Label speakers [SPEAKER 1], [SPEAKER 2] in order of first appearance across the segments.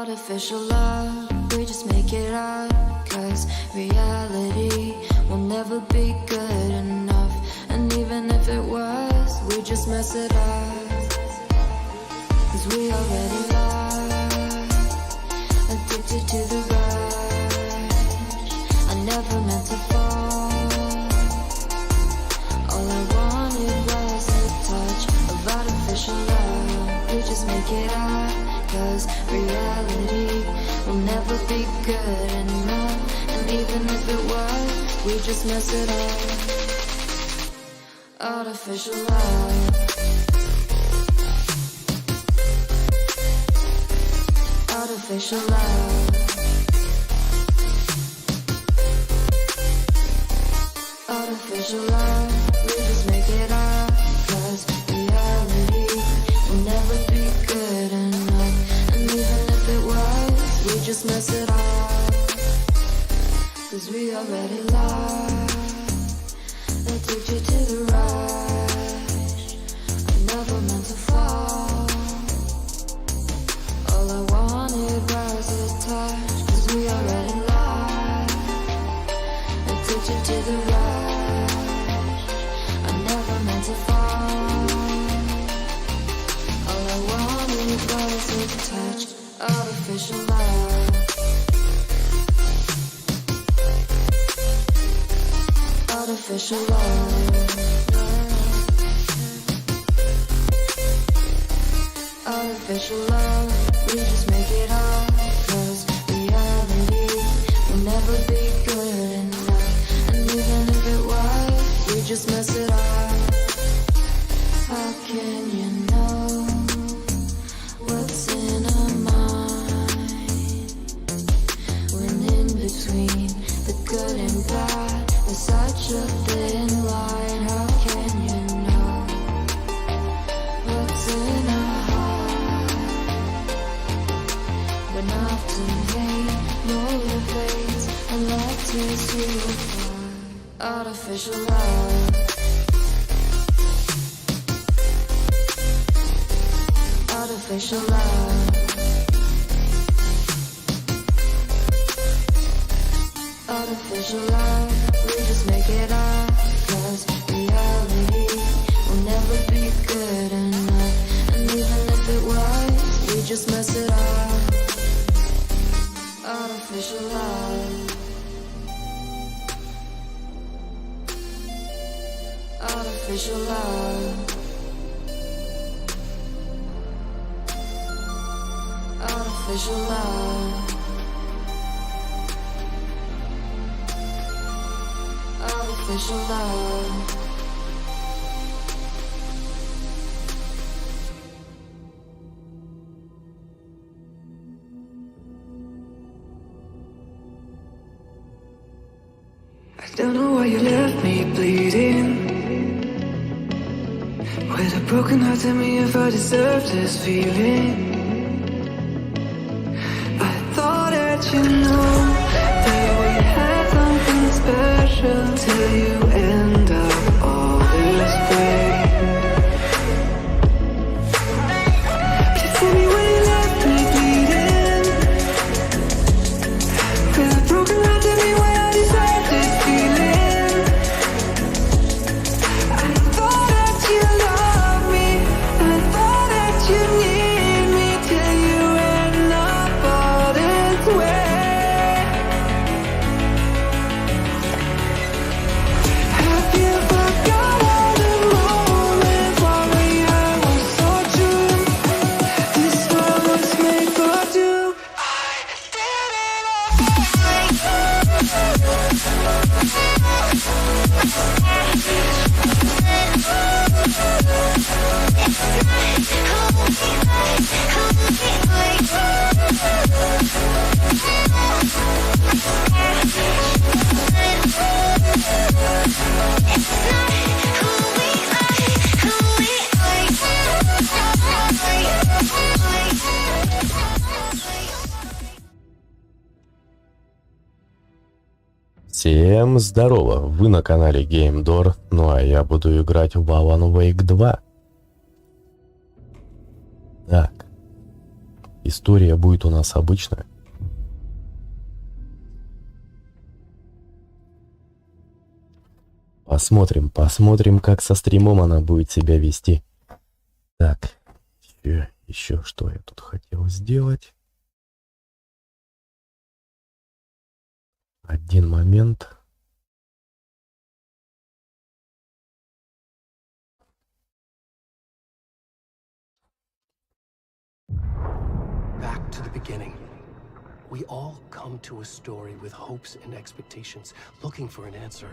[SPEAKER 1] Artificial love, we just make it up, 'cause reality will never be good enough. And even if it was, we just mess it up, 'cause we already lost, addicted to the rush. I never meant to fall, all I wanted was a touch of artificial love. We just make it up, 'cause reality will never be good enough. And even if it was, we just mess it up. Artificial love, artificial love, artificial love. We just make it up, 'cause reality will never be good enough. And even if it was, we just mess it up, 'cause we already lost, addicted to the rush. I never meant to fall, all I wanted was a touch, 'cause we already lost, addicted to the rush. I never meant to fall, all I wanted was a touch. Artificial love, artificial love, artificial love. We just make it up, 'cause reality will never be good enough. And even if it was, we just mess it up. How can you know what's in our mind, when in between the good and bad there's such a thin line? How can you know what's in our heart, when often hate motivates and love tears you apart? Artificial love, artificial love, artificial love. We just make it up, 'cause reality will never be good enough. And even if it was, we just mess it up. Artificial love, artificial love, artificial love, artificial love.
[SPEAKER 2] I don't know why you left me bleeding, with a broken heart. Tell me if I deserve this feeling. I thought that you know that we had something special till you end up all this way. You tell me when you left me bleeding, with a broken heart. Tell me why I deserve this feeling. I thought that you loved me, I thought that you need me, till you end up all this way. Have you forgot all the moments while we were so true? This world was made for two. I did it
[SPEAKER 3] Всем здорово, вы на канале GameDor, ну а я буду играть в Алана Уэйк 2. Так, история будет у нас обычная. Посмотрим, как со стримом она будет себя вести. Так, еще что я тут хотел сделать. Один момент.
[SPEAKER 4] Back to the beginning. We all come to a story with hopes and expectations, looking for an answer.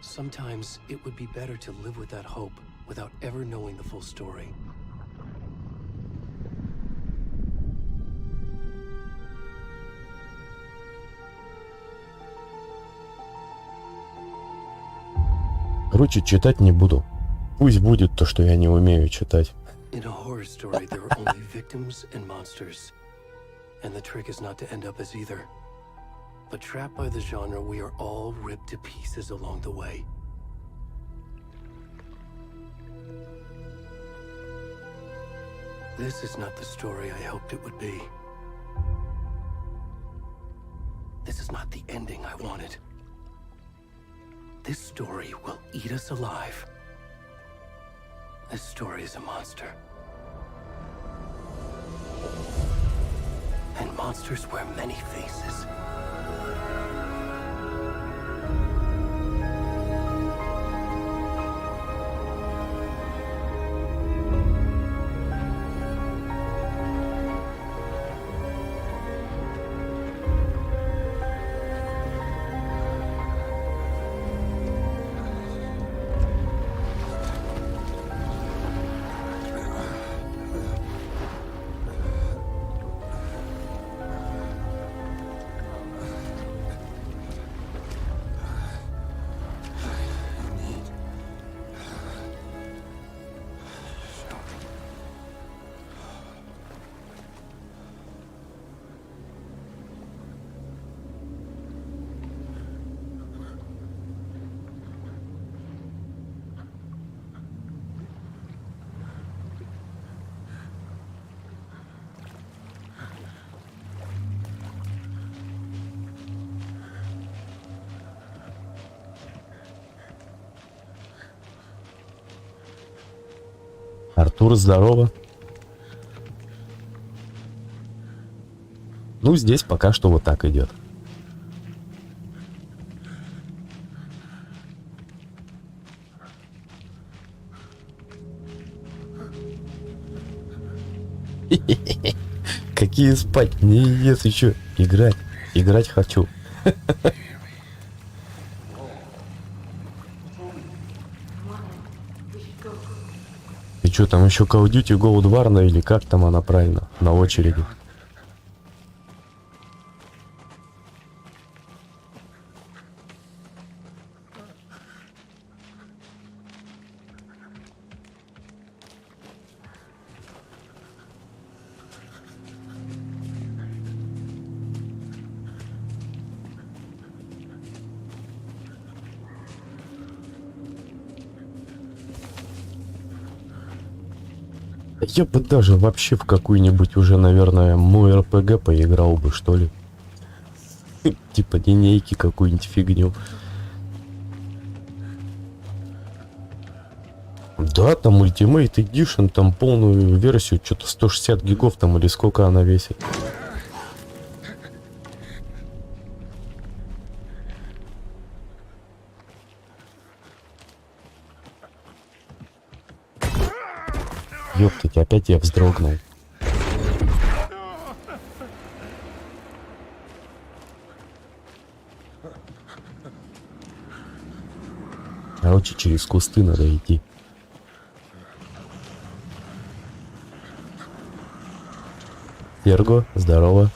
[SPEAKER 4] Sometimes it would be better to live with that hope without ever knowing the full story.
[SPEAKER 3] Короче, читать не буду. Пусть будет то, что я не умею читать.
[SPEAKER 4] In a horror story, there are only victims and monsters. And the trick is not to end up as either. But trapped by the genre, we are all ripped to pieces along the way. This is not the story I hoped it would be. This is not the ending I wanted. This story will eat us alive. This story is a monster. And monsters wear many faces.
[SPEAKER 3] Артур, здорово. Ну, здесь пока что вот так идет. Какие спать? Не, нет, еще играть. Играть хочу. И что там еще Call of Duty Gold War, или как там она правильно, на очереди? Я бы даже вообще в какую-нибудь уже, наверное, мой РПГ поиграл бы, что ли. Типа линейки, какую-нибудь фигню. Да, там Ultimate Edition, там полную версию, что-то 160 гигов там или сколько она весит. Ёптать, опять я вздрогнул. Короче, через кусты надо идти. Серго, здорово.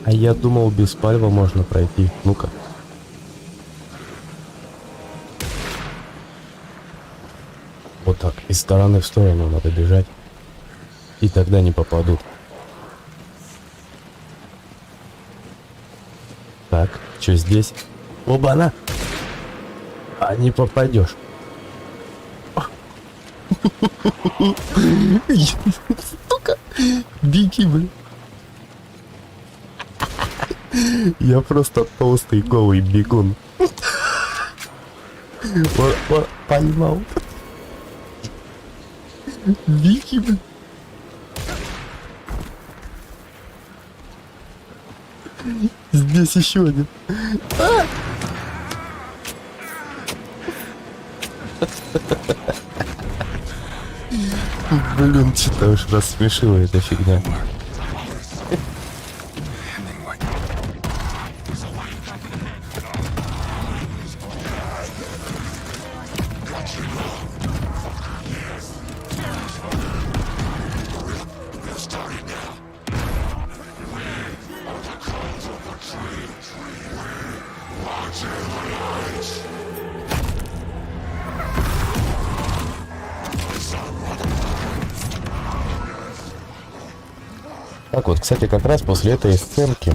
[SPEAKER 3] А я думал, без пальва можно пройти. Ну-ка. Вот так. Из стороны в сторону надо бежать. И тогда не попадут. Так, что здесь? Оба-на! А не попадешь. Сука! Беги, блин. Я просто толстый голый бегун. Поймал. Беги, блин. Здесь еще один. Блин, что-то уж рассмешила эта фигня. Так вот, кстати, как раз после этой сценки,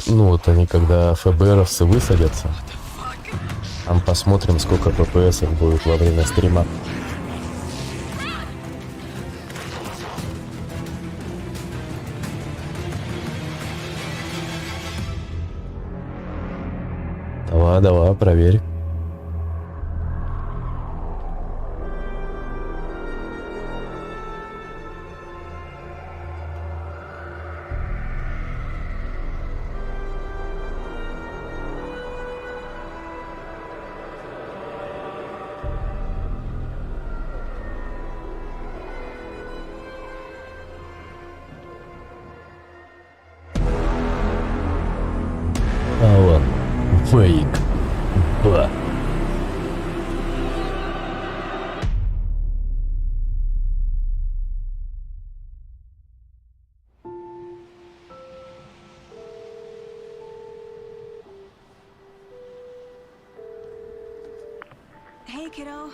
[SPEAKER 3] ну вот они когда ФБРовцы высадятся, там посмотрим, сколько ППСов будет во время стрима. Давай, давай, проверь. Алана Уэйка. Ба.
[SPEAKER 5] Hey, kiddo.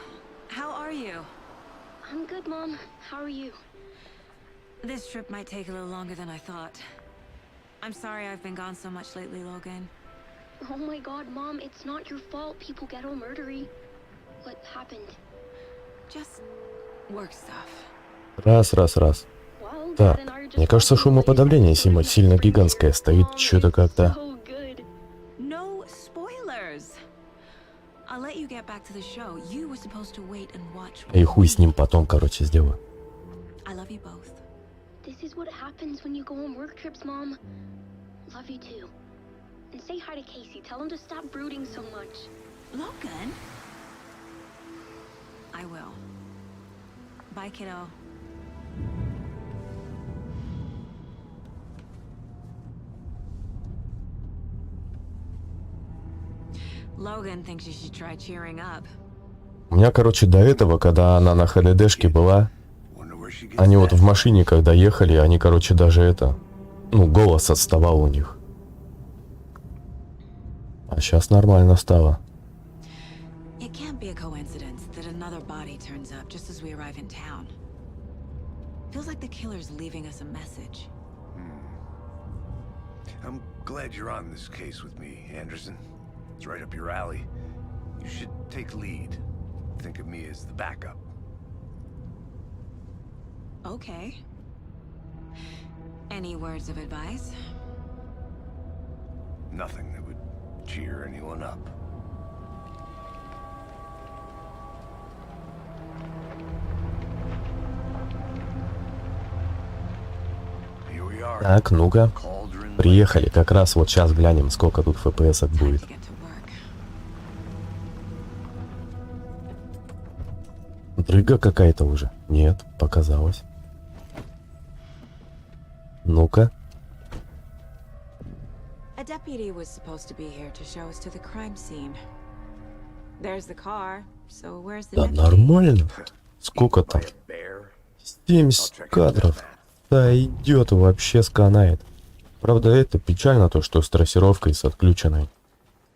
[SPEAKER 5] How are you?
[SPEAKER 6] I'm good, Mom. How are you?
[SPEAKER 5] This trip might take a little longer than I thought. I'm sorry I've been gone so much lately, Logan.
[SPEAKER 6] Oh my god, Mom, it's not your fault people get all murdery. What happened?
[SPEAKER 5] Just work stuff.
[SPEAKER 3] Раз.
[SPEAKER 6] Well,
[SPEAKER 3] Так,
[SPEAKER 6] Dad and I are just
[SPEAKER 3] мне кажется,
[SPEAKER 6] walking
[SPEAKER 3] шумоподавление
[SPEAKER 6] away.
[SPEAKER 3] сильно гигантское стоит,
[SPEAKER 6] Mom,
[SPEAKER 3] что-то как-то.
[SPEAKER 6] so good.
[SPEAKER 5] No spoilers. I'll let you get back to the show. You were supposed to wait and watch.
[SPEAKER 3] И хуй с ним потом, короче, сделаю.
[SPEAKER 5] I love you both.
[SPEAKER 6] This is what happens when you go on work trips, Mom. Love you too. And say hi to Casey. Tell him to stop brooding so much.
[SPEAKER 5] Logan? I will. Bye, kiddo. Logan thinks you should try cheering up.
[SPEAKER 3] У меня, короче, до этого, когда она на ХДДшке была, они вот в машине, когда ехали, они, короче, даже это, ну, голос отставал у них. А сейчас нормально стало.
[SPEAKER 5] It can't be a coincidence that another body turns up just as we arrive in town. Feels like the killer's leaving us a message.
[SPEAKER 7] I'm glad you're on this case with me, Anderson. It's right up your alley. You should take lead. Think of me as the backup.
[SPEAKER 5] Okay. Any words of advice?
[SPEAKER 7] Nothing that would cheer anyone up. Here we are.
[SPEAKER 3] Так, ну-ка.
[SPEAKER 7] Cauldron
[SPEAKER 3] Приехали. Как раз вот сейчас глянем, сколько тут ФПС
[SPEAKER 5] Time
[SPEAKER 3] будет.
[SPEAKER 5] to get to work.
[SPEAKER 3] Дрыга какая-то уже. Нет, показалось. Ну-ка.
[SPEAKER 5] A deputy was supposed to be here to show us to the crime scene. There's the car. So where's the
[SPEAKER 3] Да
[SPEAKER 5] deputy?
[SPEAKER 3] нормально. Сколько там? 70 кадров. Да идет, вообще сканает. Правда, это печально, то, что с трассировкой с отключенной.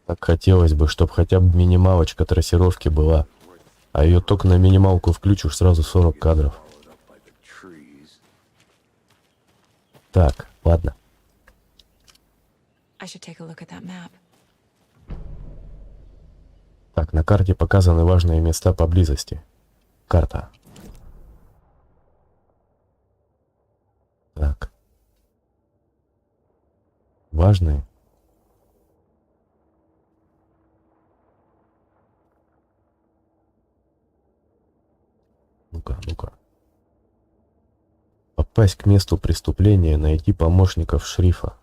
[SPEAKER 3] Так хотелось бы, чтобы хотя бы минималочка трассировки была. А ее только на минималку включишь, сразу 40 кадров. Так, ладно.
[SPEAKER 5] I should take a look at that map.
[SPEAKER 3] Так, на карте показаны важные места поблизости. Карта. Так. Важные. Ну-ка, ну-ка. Попасть к месту преступления, найти помощников шерифа.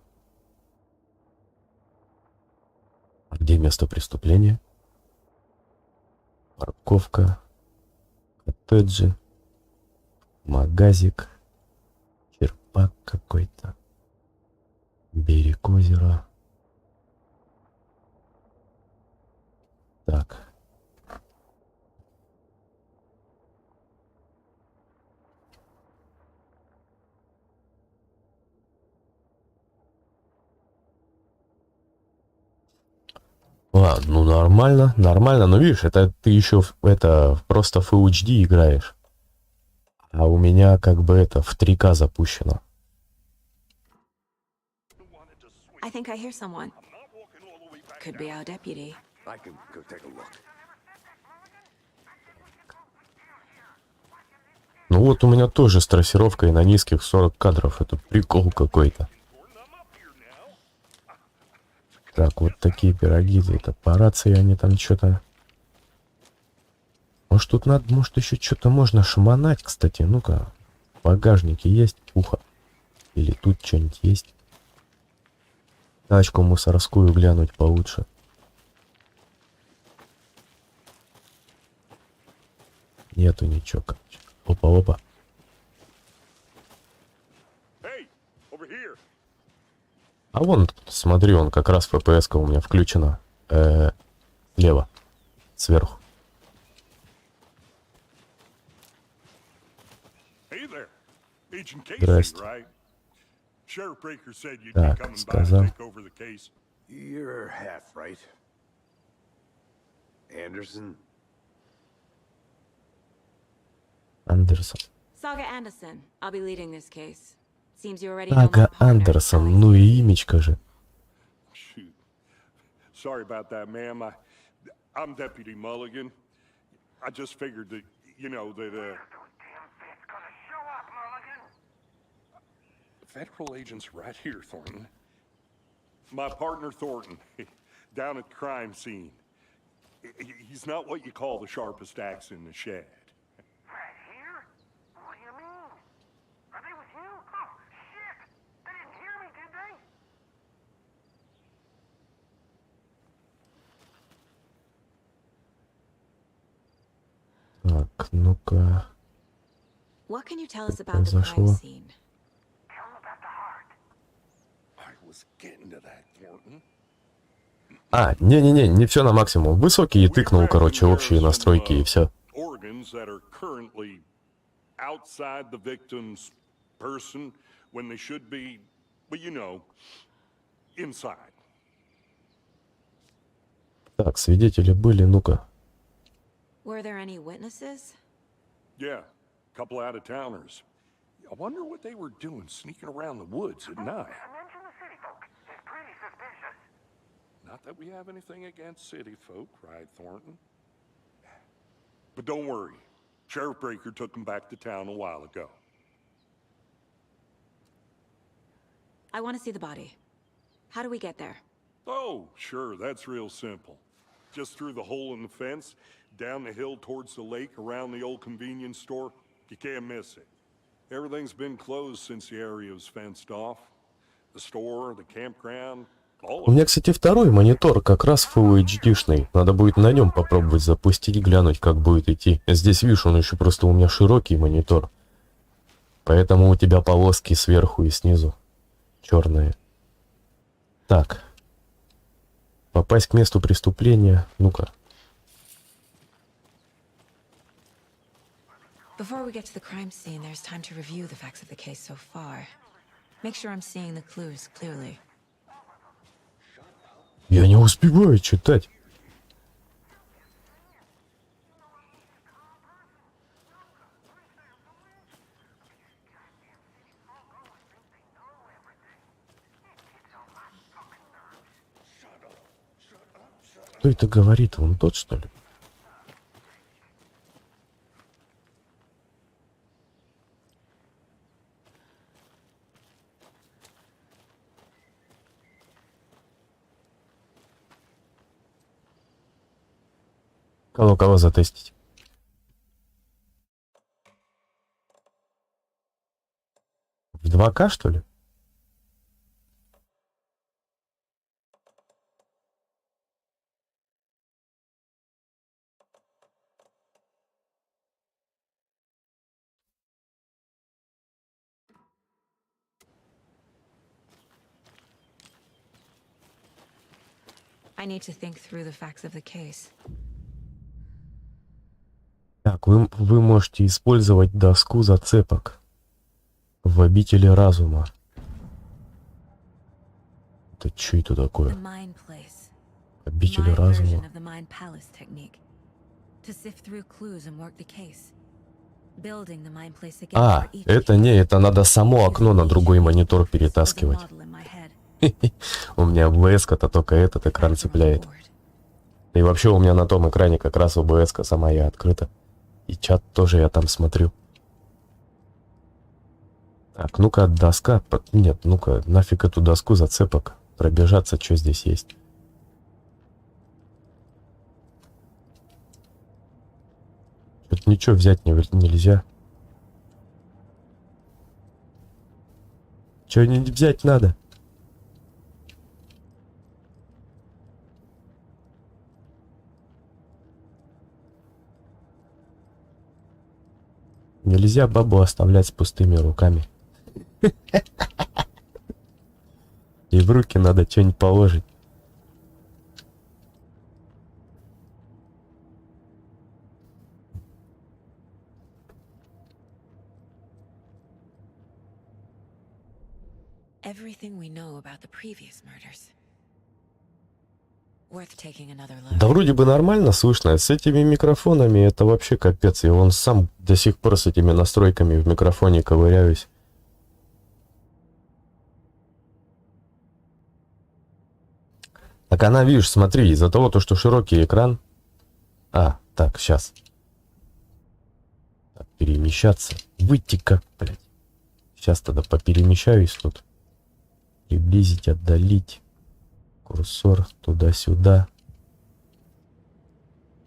[SPEAKER 3] А где место преступления? Парковка, коттеджи, магазик, черпак какой-то, берег озера. Так. Ладно, ну нормально, нормально. Но видишь, это ты еще просто в Full HD играешь. А у меня как бы это в 3К запущено.
[SPEAKER 5] I think I hear someone. Could be our deputy.
[SPEAKER 7] I can go take a look.
[SPEAKER 3] Ну вот у меня тоже с трассировкой на низких 40 кадров. Это прикол какой-то. Так, вот такие пироги. Это по рации они там что-то... Может тут надо, может еще что-то можно шмонать, кстати. Ну-ка, в багажнике есть ухо? Или тут что-нибудь есть? Тачку мусорскую глянуть получше. Нету ничего, короче. Опа-опа. А вон, смотри, он как раз ФПС-ка у меня включена. Слева. Сверху. Здрасте. Так, сказал.
[SPEAKER 7] You're half right. Anderson?
[SPEAKER 3] Андерсон.
[SPEAKER 5] Saga Anderson. I'll be leading this case. Seems you already know my
[SPEAKER 3] Сага
[SPEAKER 5] partner,
[SPEAKER 3] Андерсон.
[SPEAKER 5] Alex.
[SPEAKER 3] Ну и имечко же.
[SPEAKER 8] Shoot. Sorry about that, ma'am. I'm Deputy Mulligan. I just figured that, you know, that, Federal agents right here, Thornton. My partner, Thornton, down at the crime scene. He's not what you call the sharpest axe in the shed.
[SPEAKER 9] Right here? What do you mean? Are they with you? Oh, shit! They didn't hear me, did they?
[SPEAKER 3] Так, ну-ка.
[SPEAKER 5] What can you tell us about the crime
[SPEAKER 3] Произошло.
[SPEAKER 5] scene?
[SPEAKER 9] Tell them about the heart.
[SPEAKER 8] I was getting to that, Thornton.
[SPEAKER 3] А, не-не-не, не все на максимум. Высокий и тыкнул, короче, общие настройки и все.
[SPEAKER 8] Organs that are currently outside the victim's person when they should be, well, you know, inside.
[SPEAKER 3] Так, свидетели были, ну-ка.
[SPEAKER 5] Were there any witnesses?
[SPEAKER 8] Yeah, a couple out-of-towners. I wonder what they were doing sneaking around the woods at night.
[SPEAKER 9] Mention the city folk. It's pretty suspicious.
[SPEAKER 8] Not that we have anything against city folk, right, Thornton? But don't worry. Sheriff Breaker took them back to town a while ago.
[SPEAKER 5] I want to see the body. How do we get there?
[SPEAKER 8] Oh, sure, that's real simple. Just through the hole in the fence, down the hill towards the lake, around the old convenience store. You can't miss it. Everything's been closed since the area was fenced off. The store, the campground, all
[SPEAKER 3] У
[SPEAKER 8] of
[SPEAKER 3] меня,
[SPEAKER 8] it.
[SPEAKER 3] кстати, второй монитор, как раз Full HD-шный. Надо будет на нем попробовать запустить, глянуть, как будет идти. Здесь, видишь, он еще просто у меня широкий монитор. Поэтому у тебя полоски сверху и снизу черные. Так. Попасть к месту преступления. Ну-ка.
[SPEAKER 5] Before we get to the crime scene, there's time to review the facts of the case so far. Make sure I'm seeing the clues clearly.
[SPEAKER 3] Я не успеваю читать. Кто это говорит? Он тот, что ли? Кого затестить? В 2К, что ли?
[SPEAKER 5] I need to think through the facts of the case.
[SPEAKER 3] Так, вы можете использовать доску зацепок в обители разума. Это что это такое? Обитель разума. А, это не, это надо само окно на другой монитор перетаскивать. У меня ОБС-ка-то только этот экран цепляет. И вообще у меня на том экране как раз ОБС-ка сама и открыта. И чат тоже я там смотрю. Так, ну-ка, доска. Нет, ну-ка, нафиг эту доску зацепок. Пробежаться, что здесь есть. Что-то ничего взять нельзя. Что-нибудь взять надо. Нельзя бабу оставлять с пустыми руками. И в руки надо что-нибудь положить.
[SPEAKER 5] Everything we know about the previous murders.
[SPEAKER 3] Да вроде бы нормально слышно. С этими микрофонами это вообще капец. Я вон сам до сих пор с этими настройками в микрофоне ковыряюсь. Так она, видишь, смотри, из-за того, что широкий экран. А, так, сейчас. Так, перемещаться. Выйти как, блядь. Сейчас тогда поперемещаюсь тут. Приблизить, отдалить. Курсор туда-сюда.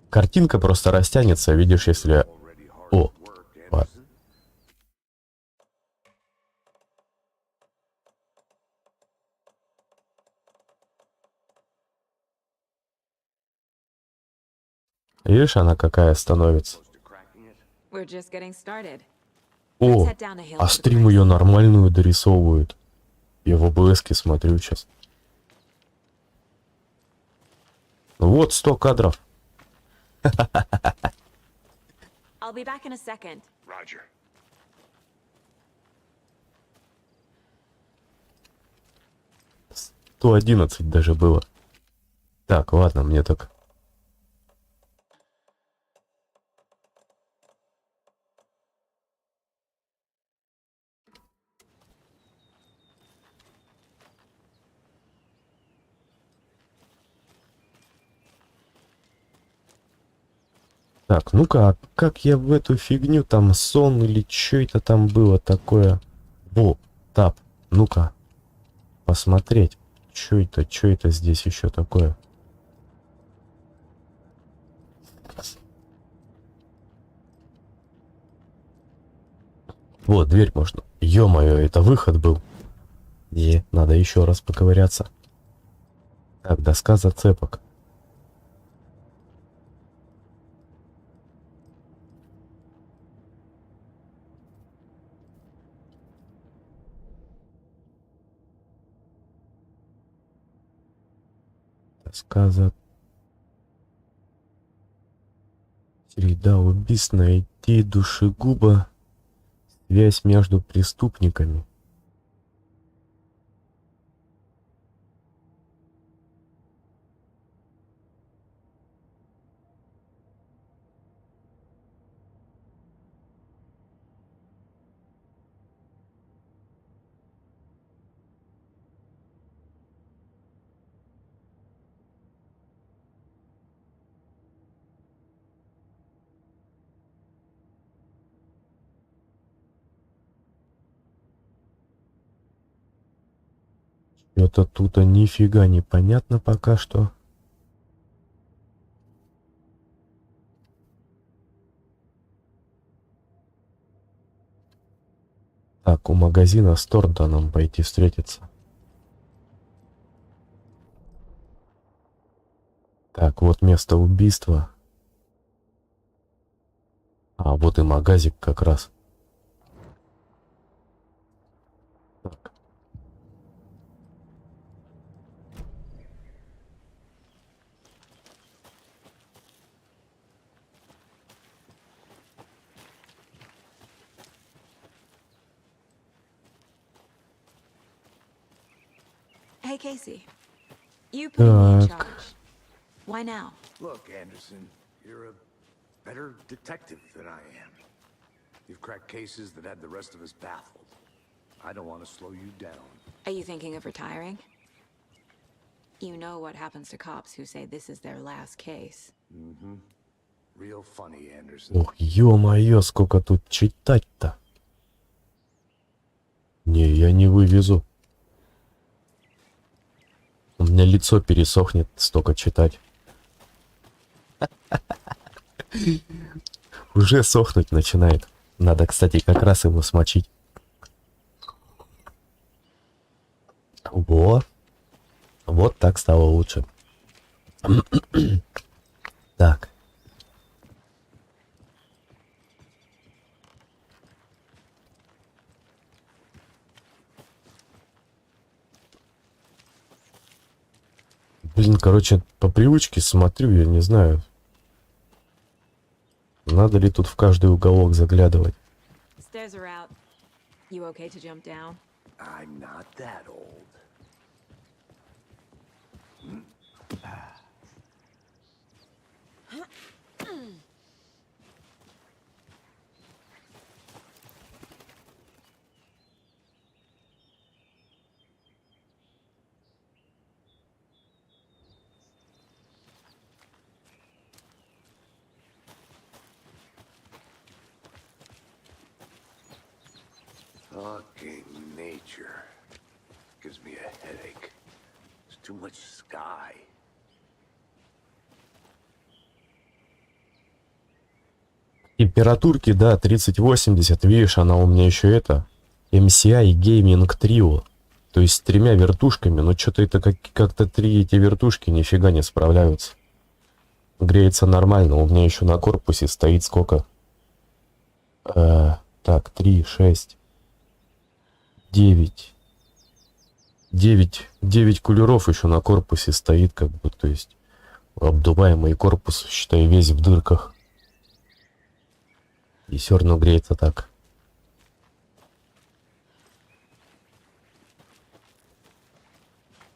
[SPEAKER 3] Картинка просто растянется, видишь, если... О, ладно. Видишь, она какая становится. О, а стрим ее нормальную дорисовывают. Я в ОБС-ке смотрю сейчас. Вот 100 кадров.
[SPEAKER 5] I'll be back in a second.
[SPEAKER 7] Roger.
[SPEAKER 3] 111 даже было. Так, ладно, мне так... Так, ну-ка, а как я в эту фигню, там сон или что это там было такое? Во, тап, ну-ка, посмотреть, что это здесь еще такое? Вот, дверь можно. Ё-моё, это выход был. Надо еще раз поковыряться. Так, доска зацепок. Доска за... Череда убийств, найти душегуба, связь между преступниками. Это тут нифига непонятно пока что. Так, у магазина с торта нам пойти встретиться. Так, вот место убийства. А, вот и магазик как раз. Так.
[SPEAKER 5] Hey, Casey. You put me in charge. Why now?
[SPEAKER 7] Look, Anderson, you're a better detective than I am. You've cracked cases that had the rest of us baffled. I don't want to slow you down.
[SPEAKER 5] Are you thinking of retiring? You know what happens to cops who say this is their last case.
[SPEAKER 7] Mm-hmm. Real funny, Anderson.
[SPEAKER 3] Ох, ё-моё, сколько тут читать-то. Не, я не вывезу. У меня лицо пересохнет, столько читать. Уже сохнуть начинает. Надо, кстати, как раз его смочить. Во. Вот так стало лучше. Так. Блин, короче, по привычке смотрю, я не знаю, надо ли тут в каждый уголок заглядывать.
[SPEAKER 5] Stairs are out. You okay to jump down?
[SPEAKER 7] I'm not that old. Fucking nature gives me a headache. There's too much sky.
[SPEAKER 3] Температурки, да, 3080, видишь, она у меня еще это, MCI Gaming Trio, то есть с 3 вертушками, но что-то это как-то 3 эти вертушки нифига не справляются. Греется нормально, у меня еще на корпусе стоит сколько? Так, 3, 6, 9. 9 кулеров еще на корпусе стоит, как бы, то есть обдуваемый корпус, считай, весь в дырках. И все равно греется так.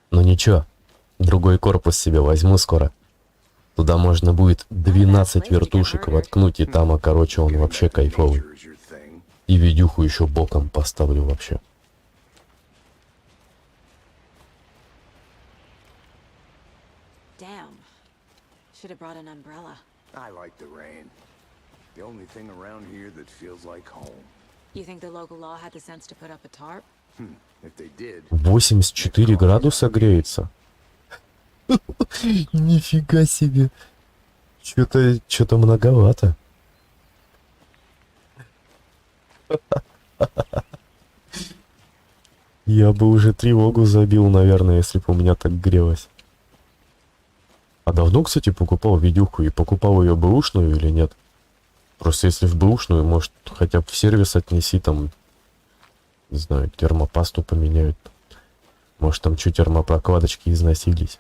[SPEAKER 3] Ну ничего, другой корпус себе возьму скоро. Туда можно будет 12 вертушек воткнуть, и там, короче, он вообще кайфовый. И видюху еще боком поставлю вообще.
[SPEAKER 5] Damn. Should have brought an umbrella.
[SPEAKER 7] I like the rain. The only thing around here that feels like home.
[SPEAKER 5] You think the local law had the sense to put up a tarp?
[SPEAKER 7] If they did.
[SPEAKER 3] 84 градуса греется. Нифига себе. Что-то многовато. Я бы уже тревогу забил, наверное, если бы у меня так грелось. А давно, кстати, покупал видюху, и покупал ее бэушную или нет? Просто если в бэушную, может, хотя бы в сервис отнеси, там, не знаю, термопасту поменяют. Может, там чуть термопрокладочки износились.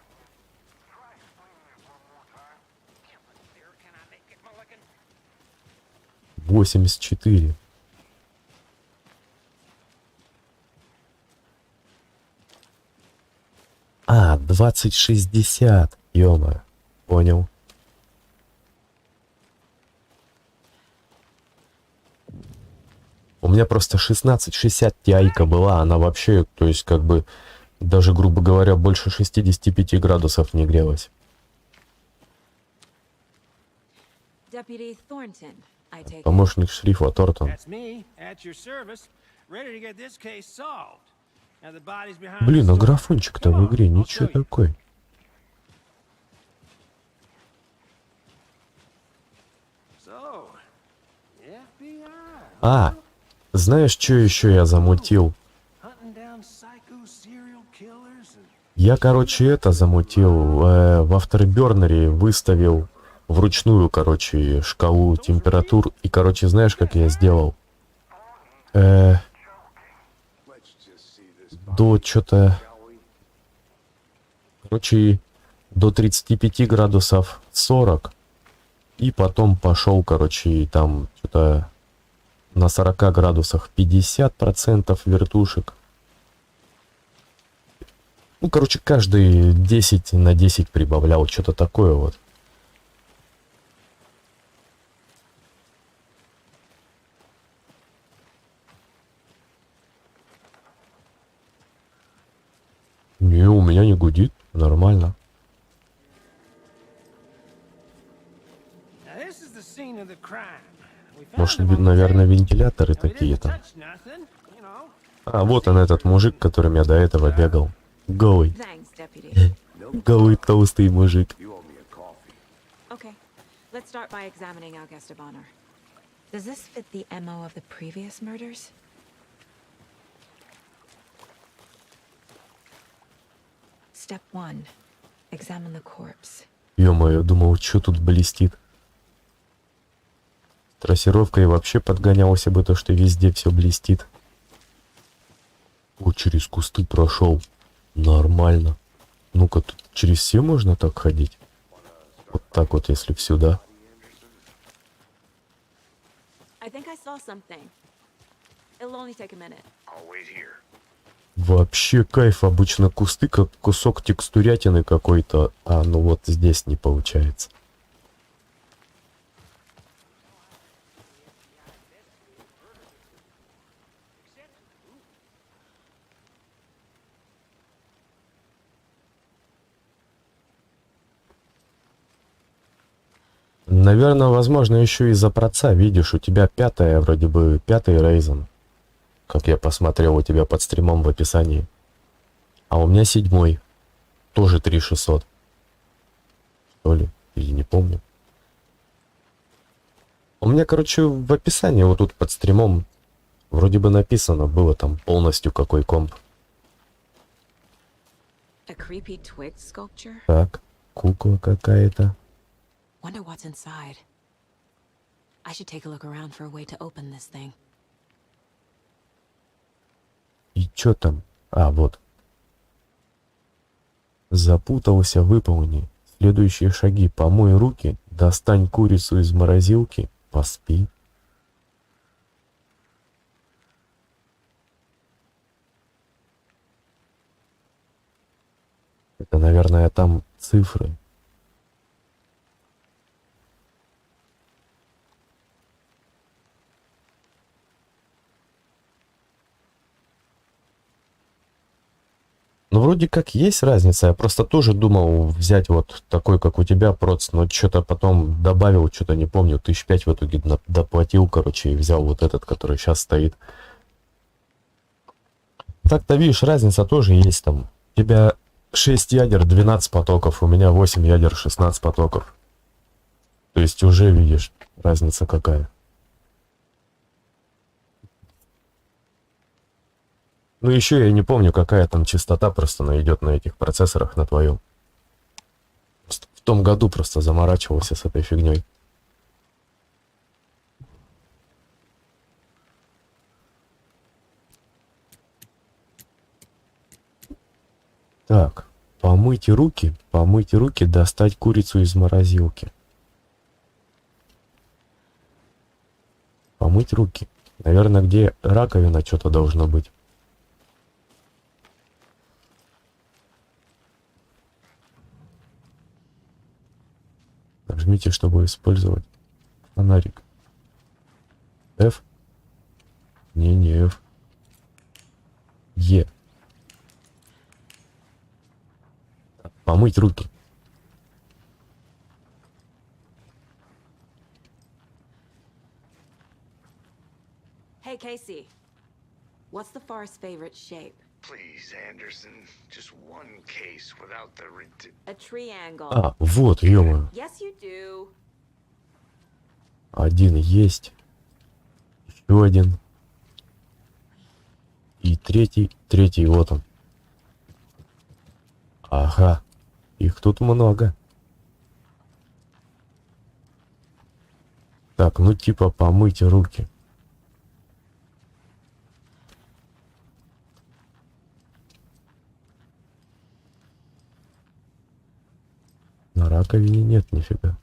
[SPEAKER 3] 84. А, 2060. Ё-моё. Понял. У меня просто 1660 Ti была, она вообще, то есть как бы даже, грубо говоря, больше 65 градусов не грелась.
[SPEAKER 5] Deputy Thornton, I take it.
[SPEAKER 3] Помощник шерифа Тортон.
[SPEAKER 10] That's me, at your service, ready to get this case solved. Now the body's behind
[SPEAKER 3] Блин,
[SPEAKER 10] the
[SPEAKER 3] а
[SPEAKER 10] store.
[SPEAKER 3] графончик-то
[SPEAKER 10] Come
[SPEAKER 3] в
[SPEAKER 10] on,
[SPEAKER 3] игре
[SPEAKER 10] I'll
[SPEAKER 3] ничего
[SPEAKER 10] show you.
[SPEAKER 3] такой.
[SPEAKER 10] So, FBI,
[SPEAKER 3] А, знаешь, что еще я замутил?
[SPEAKER 10] hunting down psycho serial killers and...
[SPEAKER 3] Я, короче, это замутил. В авторбернере выставил вручную, короче, шкалу температур. И, короче, знаешь, как я сделал? До что-то... Короче, до 35 градусов 40. И потом пошел, короче, там что-то на 40 градусах 50% вертушек. Ну, короче, каждый 10 на 10 прибавлял, что-то такое вот. Не, у меня не гудит, нормально.
[SPEAKER 10] Now this is the scene of the crime. We found
[SPEAKER 3] Может,
[SPEAKER 10] him on the
[SPEAKER 3] наверное,
[SPEAKER 10] tape.
[SPEAKER 3] вентиляторы
[SPEAKER 10] Now, we
[SPEAKER 3] такие
[SPEAKER 10] didn't
[SPEAKER 3] там.
[SPEAKER 10] touch nothing, you know.
[SPEAKER 3] А, вот он, этот мужик, которым я до этого бегал. Голый.
[SPEAKER 5] Thanks, Deputy.
[SPEAKER 3] Голый толстый мужик.
[SPEAKER 7] You owe me a coffee.
[SPEAKER 5] Okay, let's start by examining our guest of honor. Does this fit the MO of the previous murders? Step 1. Examine the corpse.
[SPEAKER 3] Ё-моё, думал, что тут блестит. Трассировкой вообще подгонялся бы то, что везде все блестит. О, через кусты прошел. Нормально. Ну-ка, тут через все можно так ходить? Вот так вот, если сюда.
[SPEAKER 5] I think I saw something. It'll only take a minute.
[SPEAKER 9] I'll wait here.
[SPEAKER 3] Вообще кайф, обычно кусты как кусок текстурятины какой-то, а ну вот здесь не получается. Наверное, возможно, еще из-за проца, видишь, у тебя пятая, вроде бы, пятый рейзен. Как я посмотрел у тебя под стримом в описании. А у меня 7-й. Тоже 3600. Что ли? Или не помню. У меня, короче, в описании вот тут под стримом вроде бы написано было там полностью какой комп.
[SPEAKER 5] A creepy twig sculpture?
[SPEAKER 3] Так, кукла какая-то.
[SPEAKER 5] Wonder what's inside. I should take a look around for a way to open this thing.
[SPEAKER 3] И чё там? А, вот. Запутался, выполни. Следующие шаги. Помой руки, достань курицу из морозилки, поспи. Это, наверное, там цифры. Ну, вроде как есть разница. Я просто тоже думал взять вот такой, как у тебя, проц, но что-то потом добавил, что-то не помню, 1005 в итоге доплатил, короче, и взял вот этот, который сейчас стоит. Так-то, видишь, разница тоже есть там. У тебя 6 ядер, 12 потоков, у меня 8 ядер, 16 потоков. То есть уже видишь, разница какая. Ну еще я не помню, какая там частота просто идет на этих процессорах, на твоем. В том году просто заморачивался с этой фигней. Так, помыть руки, достать курицу из морозилки. Помыть руки. Наверное, где раковина, что-то должно быть. Нажмите, чтобы использовать фонарик. F. Не F. Е. Помыть руки.
[SPEAKER 5] Hey, Casey. What's the forest's favorite shape?
[SPEAKER 9] Please, Anderson. Just one case without the
[SPEAKER 5] A triangle.
[SPEAKER 3] А, вот, ё-моё.
[SPEAKER 5] Yes, you do.
[SPEAKER 3] Один есть. Еще один. И третий, вот он. Ага. Их тут много. Так, ну типа помыть руки. На раковине нет нифига.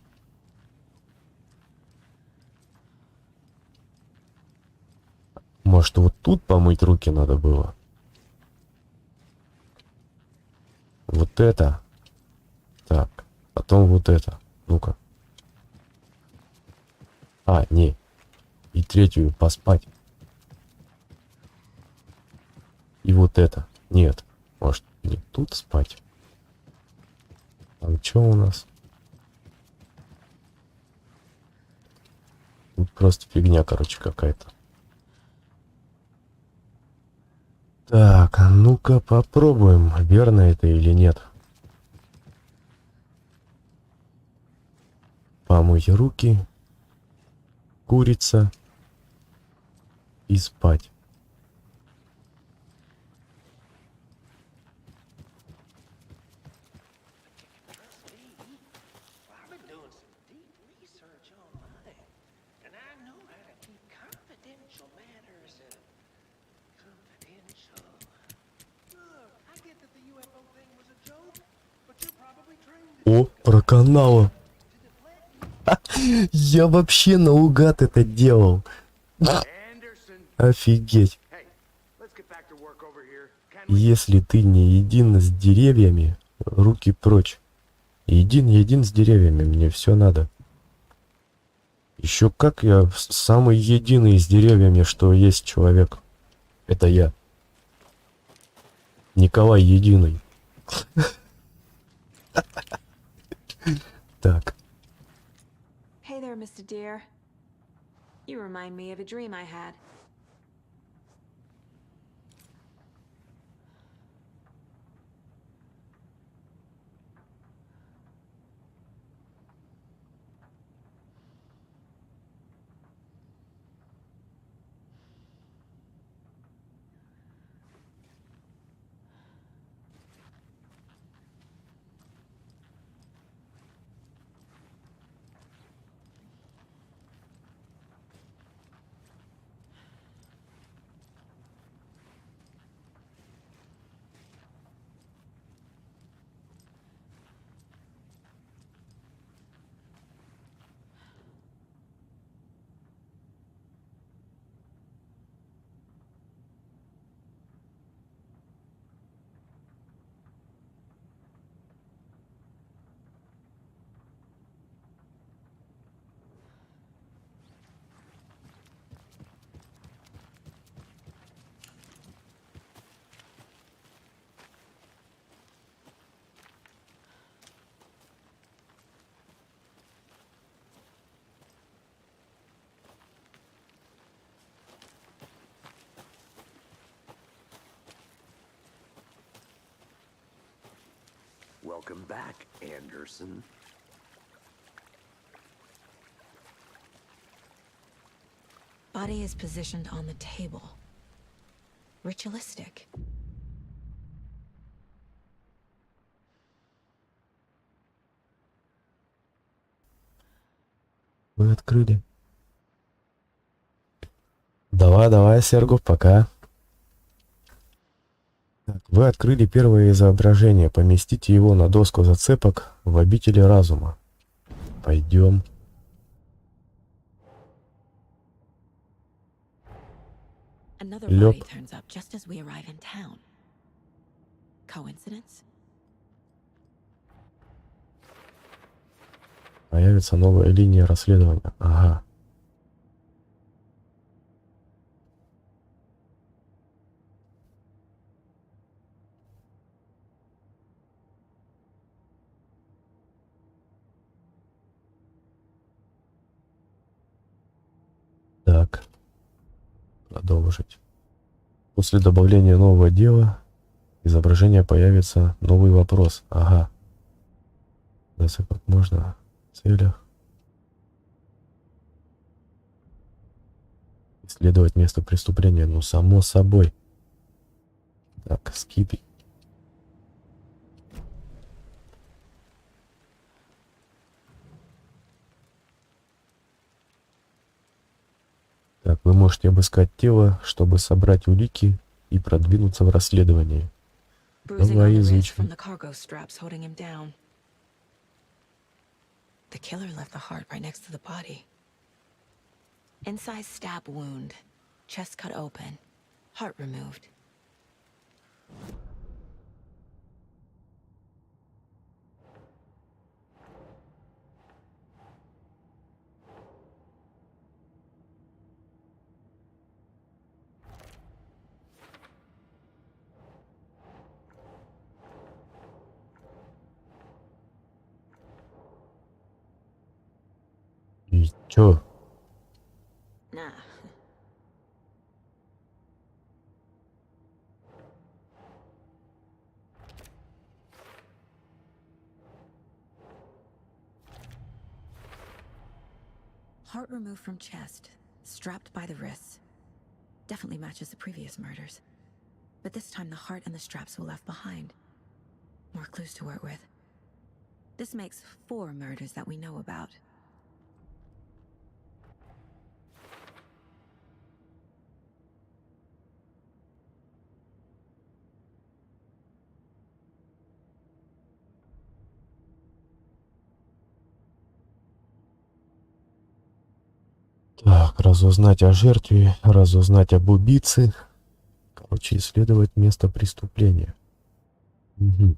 [SPEAKER 3] Может, вот тут помыть руки надо было? Вот это. Так, потом вот это. Ну-ка. А, не. И третью поспать. И вот это. Нет. Может, не тут спать? Там что у нас? Тут просто фигня, короче, какая-то. Так, а ну-ка попробуем, верно это или нет. Помыть руки, курица и спать.
[SPEAKER 10] I've been doing some deep research online, and I know how to keep confidential matters confidential. Look, I get that the UFO thing was a joke, but you're probably trained
[SPEAKER 3] О, проканало. Я вообще наугад это делал. Офигеть. Если ты не един с деревьями, руки прочь. Един с деревьями, мне все надо. Еще как я самый единый с деревьями, что есть человек. Это я. Николай Единый. Так.
[SPEAKER 5] Hey there, Mr. Deer. You remind me of a dream I had.
[SPEAKER 7] Welcome back, Anderson.
[SPEAKER 5] Body is positioned on the table. Ritualistic.
[SPEAKER 3] Вы открыли. Давай, Сергу, пока. Так, вы открыли первое изображение. Поместите его на доску зацепок в обители разума. Пойдем.
[SPEAKER 5] Another
[SPEAKER 3] Лёп.
[SPEAKER 5] body turns up just as we arrive in town. Coincidence?
[SPEAKER 3] Появится новая линия расследования. Ага. Так. Продолжить. После добавления нового дела изображение появится новый вопрос. Ага. Если как можно в целях. Исследовать место преступления. Ну, само собой. Так, скипи. Так, вы можете обыскать тело, чтобы собрать улики и продвинуться в расследовании.
[SPEAKER 5] Bruising
[SPEAKER 3] Давай
[SPEAKER 5] on the wrist
[SPEAKER 3] изучим.
[SPEAKER 5] from the cargo straps holding him down. The killer left the heart right next to the body. Inside stab wound, chest cut open, heart removed.
[SPEAKER 3] И чё?
[SPEAKER 5] Nah. Heart removed from chest, strapped by the wrists. Definitely matches the previous murders. But this time the heart and the straps were left behind. More clues to work with. This makes 4 murders that we know about.
[SPEAKER 3] Так, разузнать о жертве, разузнать об убийце. Короче, исследовать место преступления. Мгм.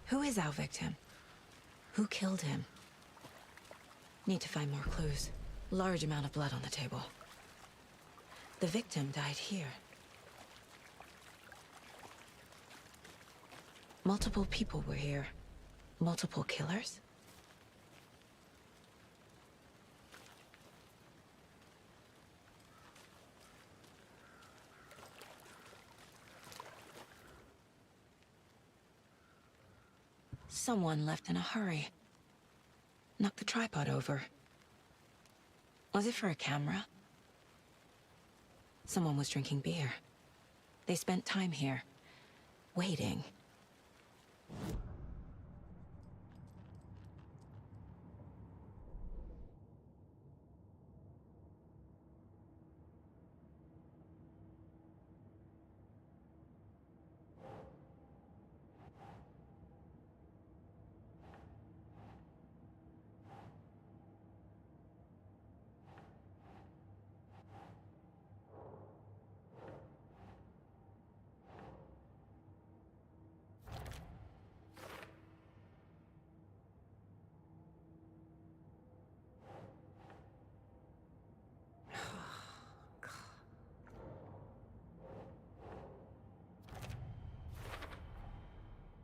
[SPEAKER 5] Who is our victim? Who killed him? Need to find more clues. Large amount of blood on the table. The victim died here. Multiple people were here. Multiple killers? Someone left in a hurry. Knocked the tripod over. Was it for a camera? Someone was drinking beer. They spent time here, waiting.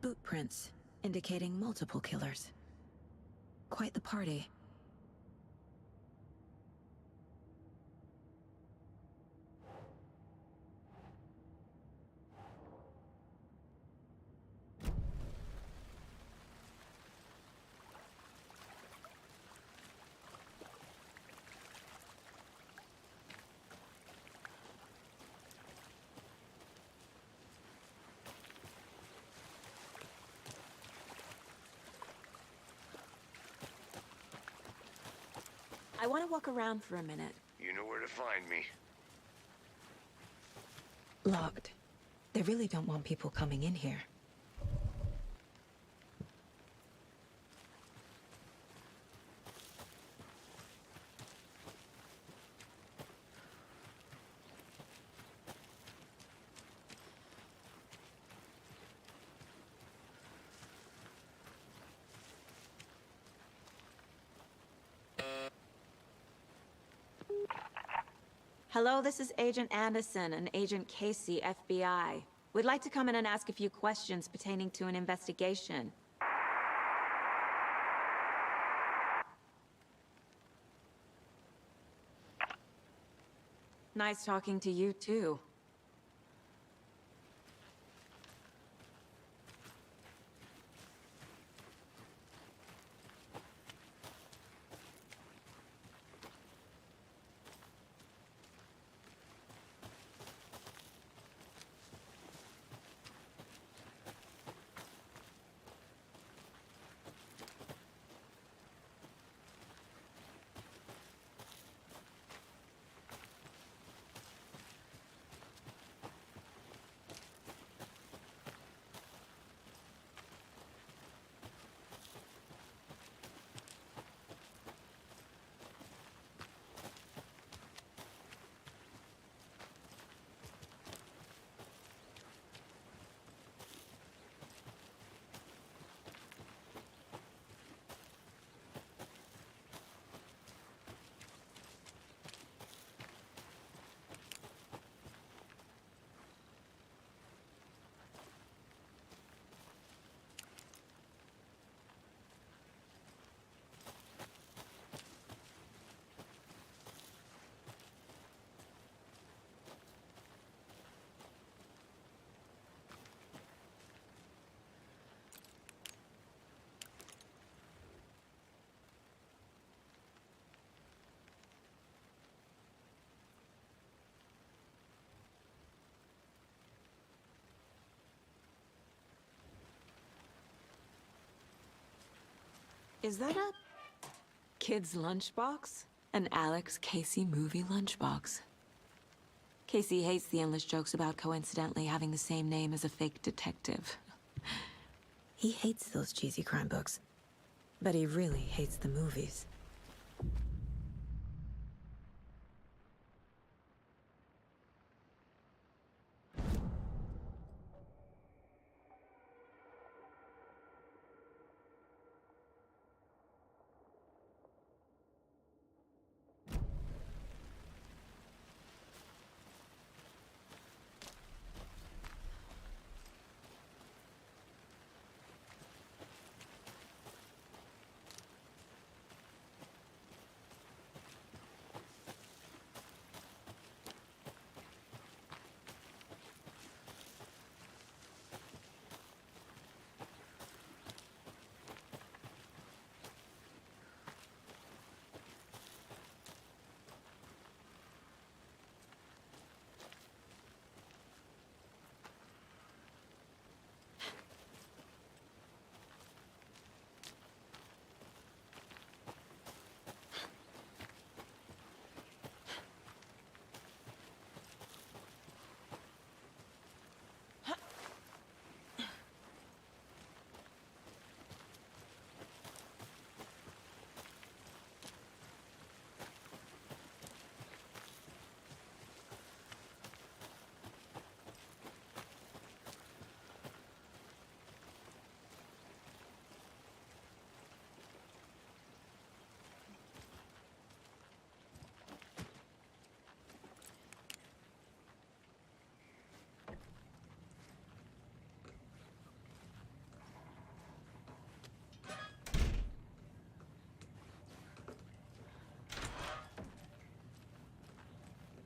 [SPEAKER 5] Boot prints indicating multiple killers. Quite the party. I want to walk around for a minute.
[SPEAKER 7] You know where to find me.
[SPEAKER 5] Locked. They really don't want people coming in here.
[SPEAKER 11] Hello, this is Agent Anderson and Agent Casey, FBI. We'd like to come in and ask a few questions pertaining to an investigation. Nice talking to you, too. Is that a kid's lunchbox? An Alex Casey movie lunchbox. Casey hates the endless jokes about coincidentally having the same name as a fake detective.
[SPEAKER 5] He hates those cheesy crime books, but he really hates the movies.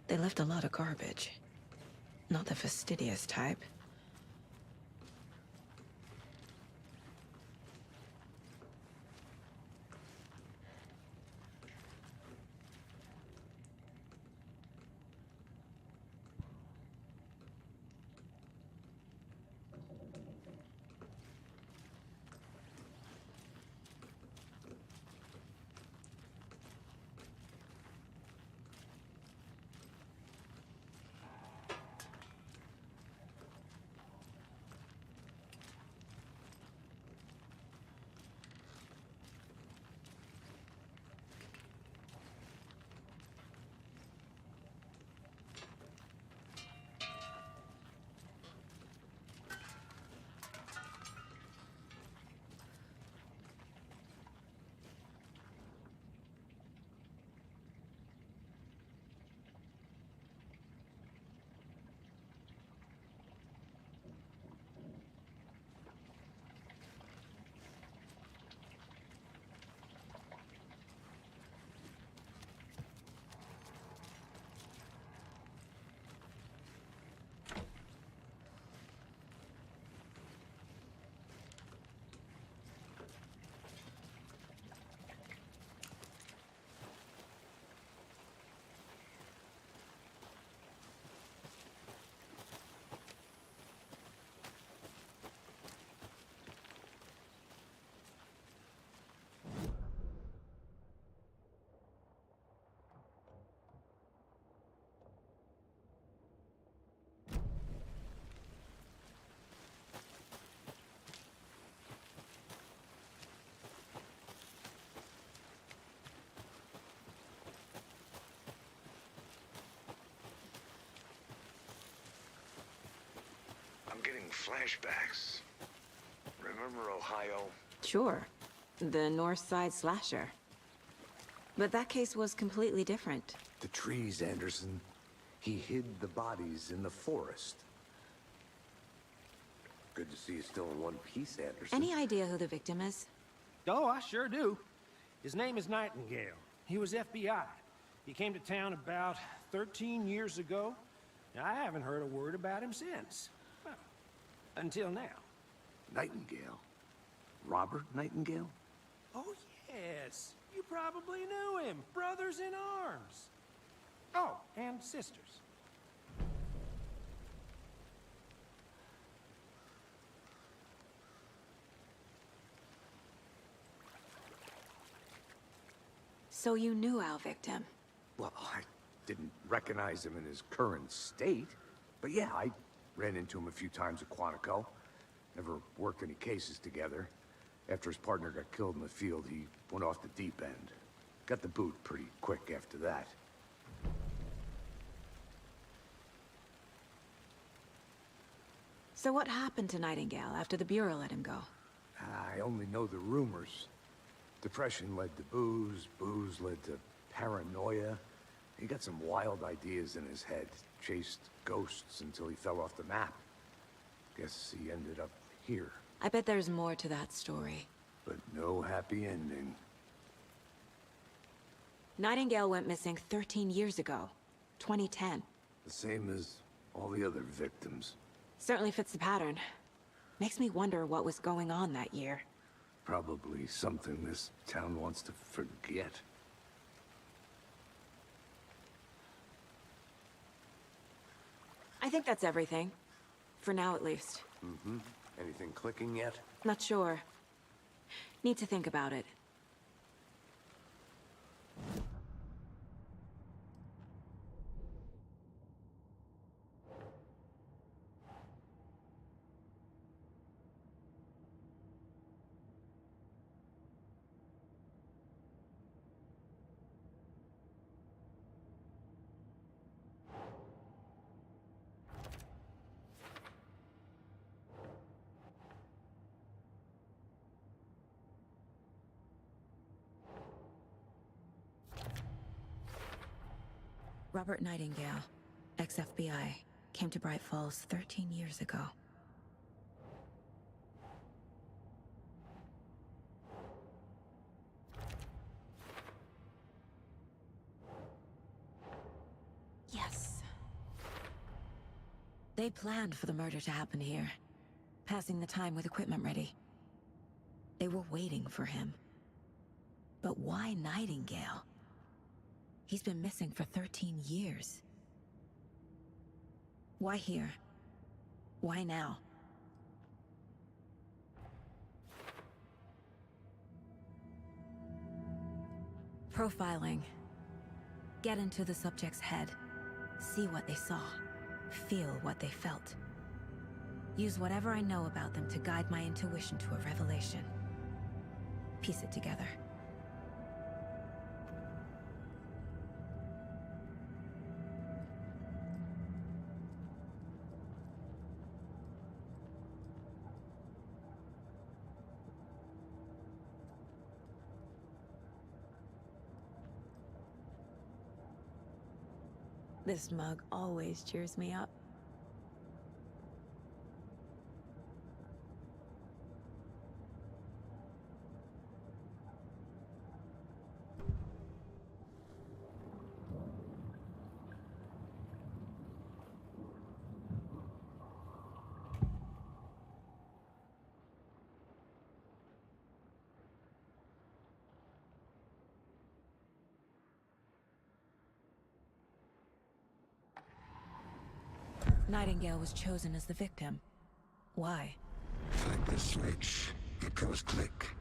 [SPEAKER 5] They left a lot of garbage. Not the fastidious type.
[SPEAKER 7] flashbacks. Remember Ohio?
[SPEAKER 11] Sure. The North Side slasher. But that case was completely different.
[SPEAKER 7] The trees, Anderson. He hid the bodies in the forest. Good to see you still in one piece, Anderson.
[SPEAKER 11] Any idea who the victim is?
[SPEAKER 10] Oh, I sure do. His name is Nightingale. He was FBI. He came to town about 13 years ago. I haven't heard a word about him since. Well, until now.
[SPEAKER 7] Nightingale? Robert Nightingale?
[SPEAKER 10] Oh, yes. You probably knew him. Brothers in arms. Oh, and sisters.
[SPEAKER 11] So you knew our victim?
[SPEAKER 7] Well, I didn't recognize him in his current state. But yeah, I ran into him a few times at Quantico. Never worked any cases together. After his partner got killed in the field, he went off the deep end. Got the boot pretty quick after that.
[SPEAKER 11] So what happened to Nightingale after the Bureau let him go?
[SPEAKER 7] I only know the rumors. Depression led to booze, booze led to paranoia. He got some wild ideas in his head, chased ghosts until he fell off the map. Guess he ended up here.
[SPEAKER 11] I bet there's more to that story.
[SPEAKER 7] But no happy ending.
[SPEAKER 11] Nightingale went missing 13 years ago, 2010.
[SPEAKER 7] The same as all the other victims.
[SPEAKER 11] Certainly fits the pattern. Makes me wonder what was going on that year.
[SPEAKER 7] Probably something this town wants to forget.
[SPEAKER 11] I think that's everything. For now, at least.
[SPEAKER 7] Mm-hmm. Anything clicking yet?
[SPEAKER 11] Not sure. Need to think about it. Robert Nightingale, ex-FBI, came to Braight-Fall's 13 years ago. Yes. They planned for the murder to happen here, passing the time with equipment ready. They were waiting for him. But why Nightingale? He's been missing for 13 years. Why here? Why now? Profiling. Get into the subject's head. See what they saw. Feel what they felt. Use whatever I know about them to guide my intuition to a revelation. Piece it together. This mug always cheers me up. Nightingale was chosen as the victim. Why?
[SPEAKER 12] Flip the switch, it goes click.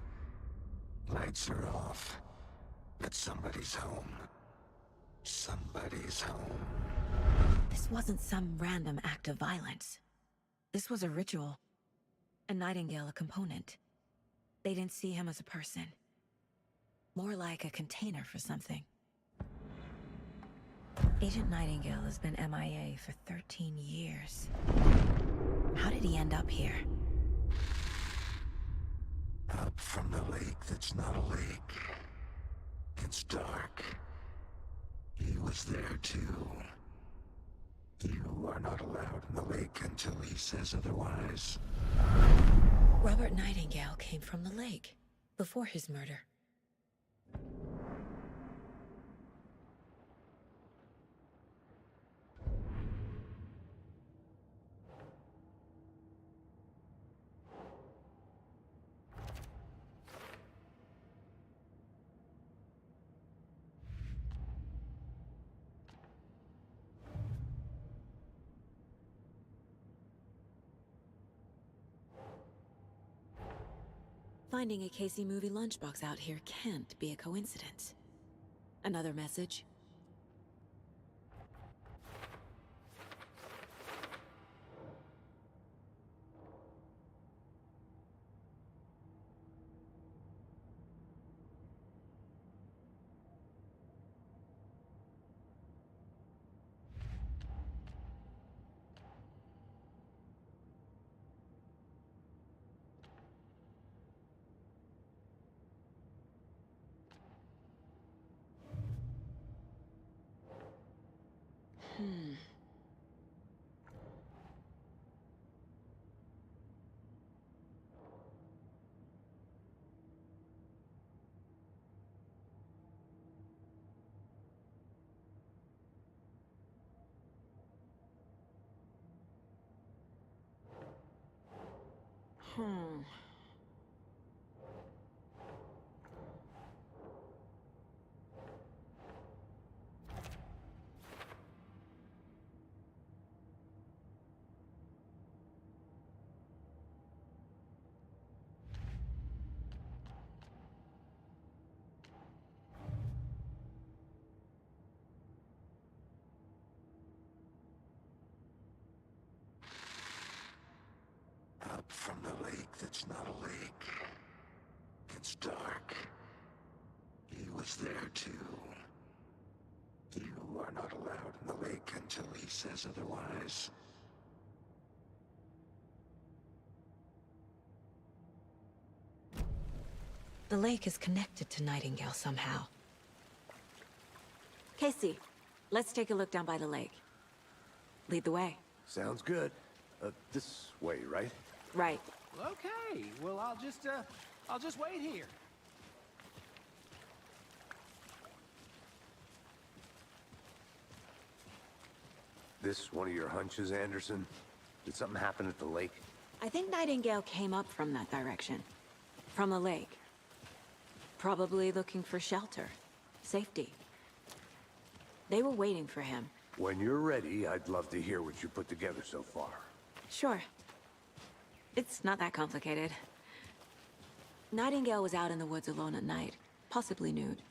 [SPEAKER 12] Lights are off. But somebody's home. Somebody's home.
[SPEAKER 11] This wasn't some random act of violence. This was a ritual. And Nightingale a component. They didn't see him as a person. More like a container for something. Agent Nightingale has been MIA for 13 years. How did he
[SPEAKER 5] he end up here?
[SPEAKER 12] Up from the lake that's not a lake. It's dark. He was there too. You are not allowed in the lake until he says otherwise.
[SPEAKER 5] Robert Nightingale came from the lake before his murder. Finding a Casey movie lunchbox out here can't be a coincidence. Another message?
[SPEAKER 12] Up from the lake that's not a lake. It's dark. He was there too. You are not allowed in the lake until he says otherwise.
[SPEAKER 5] The lake is connected to Nightingale somehow. Casey, let's take a look down by the lake. Lead the way.
[SPEAKER 7] Sounds good. This way, right?
[SPEAKER 5] Right.
[SPEAKER 10] Okay, well, I'll just wait here.
[SPEAKER 7] This one of your hunches, Anderson? Did something happen at the lake?
[SPEAKER 5] I think Nightingale came up from that direction. From the lake. Probably looking for shelter. Safety. They were waiting for him.
[SPEAKER 7] When you're ready, I'd love to hear what you put together so far.
[SPEAKER 5] Sure. It's not that complicated. Nightingale was out in the woods alone at night, possibly nude.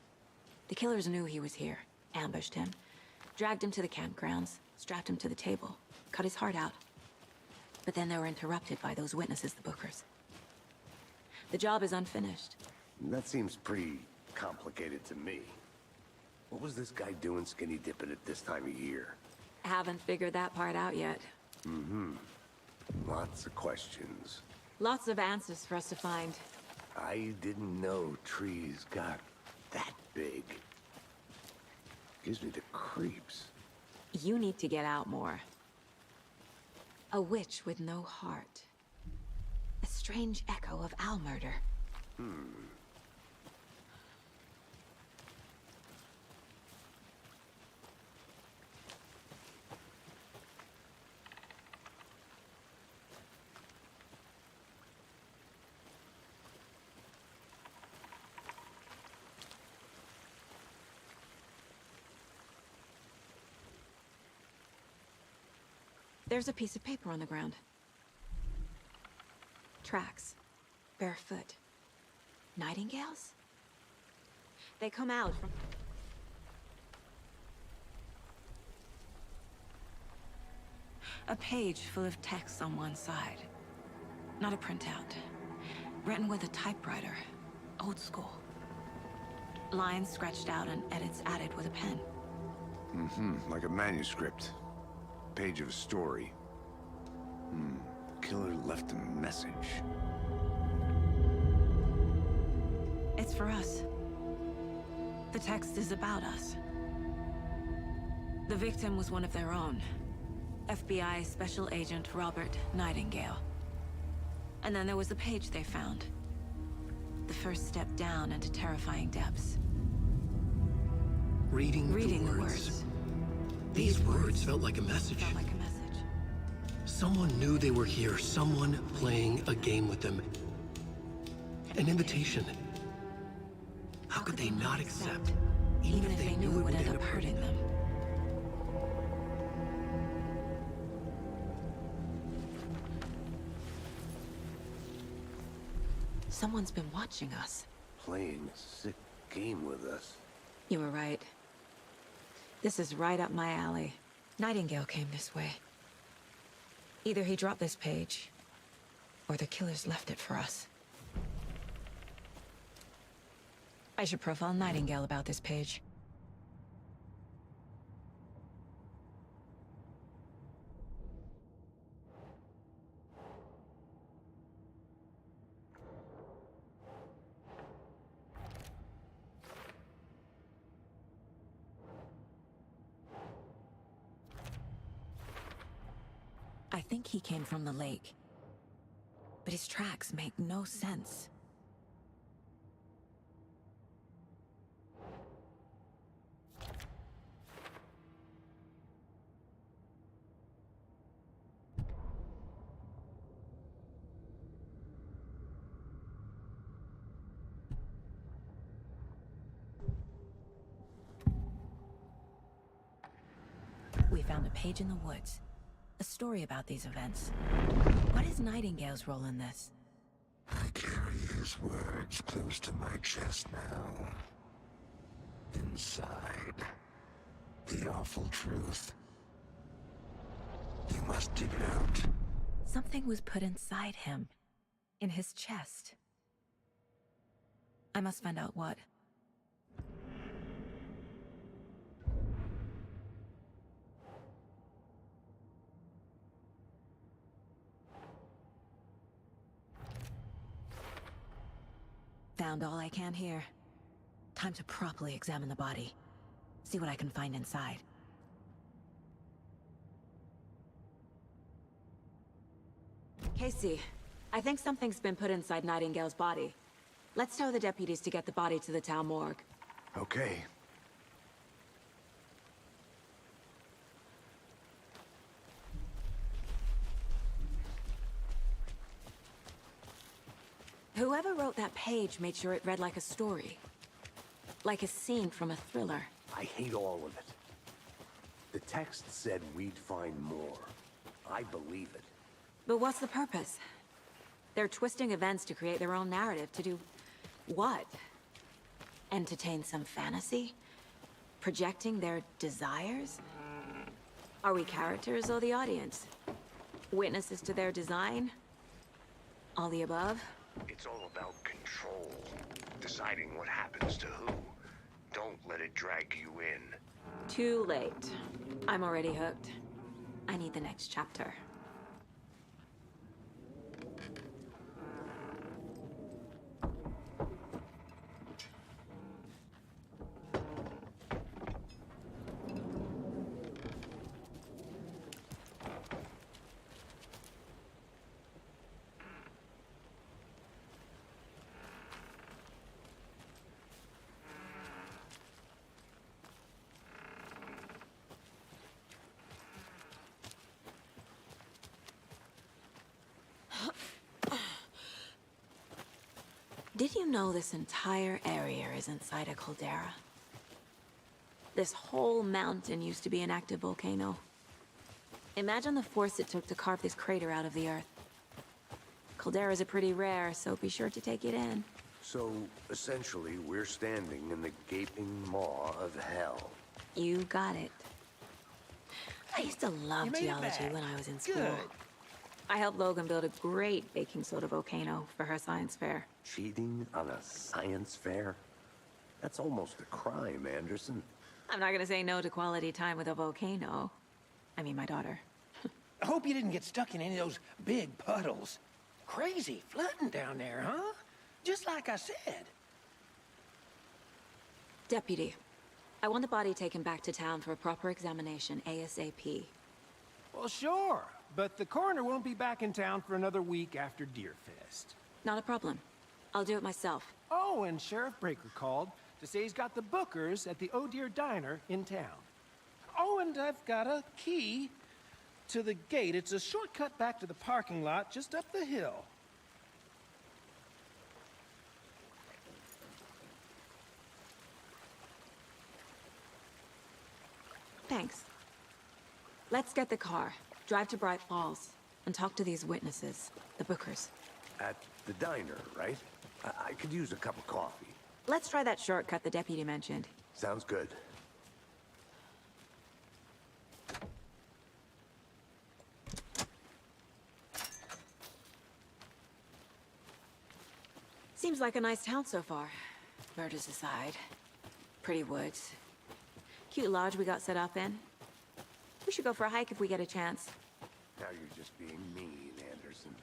[SPEAKER 5] The killers knew he was here, ambushed him, dragged him to the campgrounds, strapped him to the table, cut his heart out. But then they were interrupted by those witnesses, the Bookers. The job is unfinished.
[SPEAKER 7] That seems pretty complicated to me. What was this guy doing skinny dipping at this time of year?
[SPEAKER 5] Haven't figured that part out yet.
[SPEAKER 7] Lots of questions.
[SPEAKER 5] Lots of answers for us to find.
[SPEAKER 7] I didn't know trees got that big. Gives me the creeps.
[SPEAKER 5] You need to get out more. A witch with no heart. A strange echo of Al murder. There's a piece of paper on the ground. Tracks. Barefoot. Nightingales? They come out from... A page full of text on one side. Not a printout. Written with a typewriter. Old school. Lines scratched out and edits added with a pen.
[SPEAKER 7] Like a manuscript. Page of a story. killer left a message.
[SPEAKER 5] It's for us. The text is about us. The victim was one of their own. FBI Special Agent Robert Nightingale. And then there was the page they found. The first step down into terrifying depths.
[SPEAKER 4] Reading
[SPEAKER 5] the
[SPEAKER 4] the words. These words felt like a message. Someone knew they were here, someone playing a game with them. An invitation. How could they not accept, even if they knew it would end up hurting them?
[SPEAKER 5] Someone's been watching us.
[SPEAKER 7] Playing a sick game with us.
[SPEAKER 5] You were right. This is right up my alley. Nightingale came this way. Either he dropped this page, or the killers left it for us. I should profile Nightingale about this page. I think he came from the lake, but his tracks make no sense. We found a page in the woods. A story about these events. What is Nightingale's role in this?
[SPEAKER 12] I carry his words close to my chest now. Inside, the awful truth. You must dig it out.
[SPEAKER 5] Something was put inside him. In his chest. I must find out what. Found all I can here. Time to properly examine the body. See what I can find inside. Casey, I think something's been put inside Nightingale's body. Let's tell the deputies to get the body to the town morgue.
[SPEAKER 7] Okay.
[SPEAKER 5] Whoever wrote that page made sure it read like a story. Like a scene from a thriller.
[SPEAKER 7] I hate all of it. The text said we'd find more. I believe it.
[SPEAKER 5] But what's the purpose? They're twisting events to create their own narrative to do what? Entertain some fantasy? Projecting their desires? Are we characters or the audience? Witnesses to their design? All the above?
[SPEAKER 13] It's all about control. Deciding what happens to who. Don't let it drag you in.
[SPEAKER 5] Too late. I'm already hooked. I need the next chapter. Did you know this entire area is inside a caldera? This whole mountain used to be an active volcano. Imagine the force it took to carve this crater out of the earth. Calderas are pretty rare, so be sure to take it in.
[SPEAKER 7] So, essentially, we're standing in the gaping maw of hell.
[SPEAKER 5] You got it. I used to love geology when I was in school.
[SPEAKER 7] Good.
[SPEAKER 5] I helped Logan build a great baking soda volcano for her science fair.
[SPEAKER 7] Cheating on a science fair? That's almost a crime, Anderson.
[SPEAKER 5] I'm not gonna say no to quality time with a volcano. I mean, my daughter.
[SPEAKER 10] I hope you didn't get stuck in any of those big puddles. Crazy flooding down there, huh? Just like I said.
[SPEAKER 11] Deputy, I want the body taken back to town for a proper examination ASAP.
[SPEAKER 10] Well, sure, but the coroner won't be back in town for another week after Deerfest.
[SPEAKER 11] Not a problem. I'll do it myself.
[SPEAKER 10] Oh, and Sheriff Breaker called to say he's got the bookers at the Oh Dear Diner in town. Oh, and I've got a key to the gate. It's a shortcut back to the parking lot just up the hill.
[SPEAKER 11] Thanks. Let's get the car, drive to Braight-Fall's, and talk to these witnesses, the bookers.
[SPEAKER 7] At the diner, right? I could use a cup of coffee.
[SPEAKER 11] Let's try that shortcut the deputy mentioned.
[SPEAKER 7] Sounds good.
[SPEAKER 11] Seems like a nice town so far. Murders aside. Pretty woods. Cute lodge we got set up in. We should go for a hike if we get a chance.
[SPEAKER 7] Now you're just being mean, Anderson.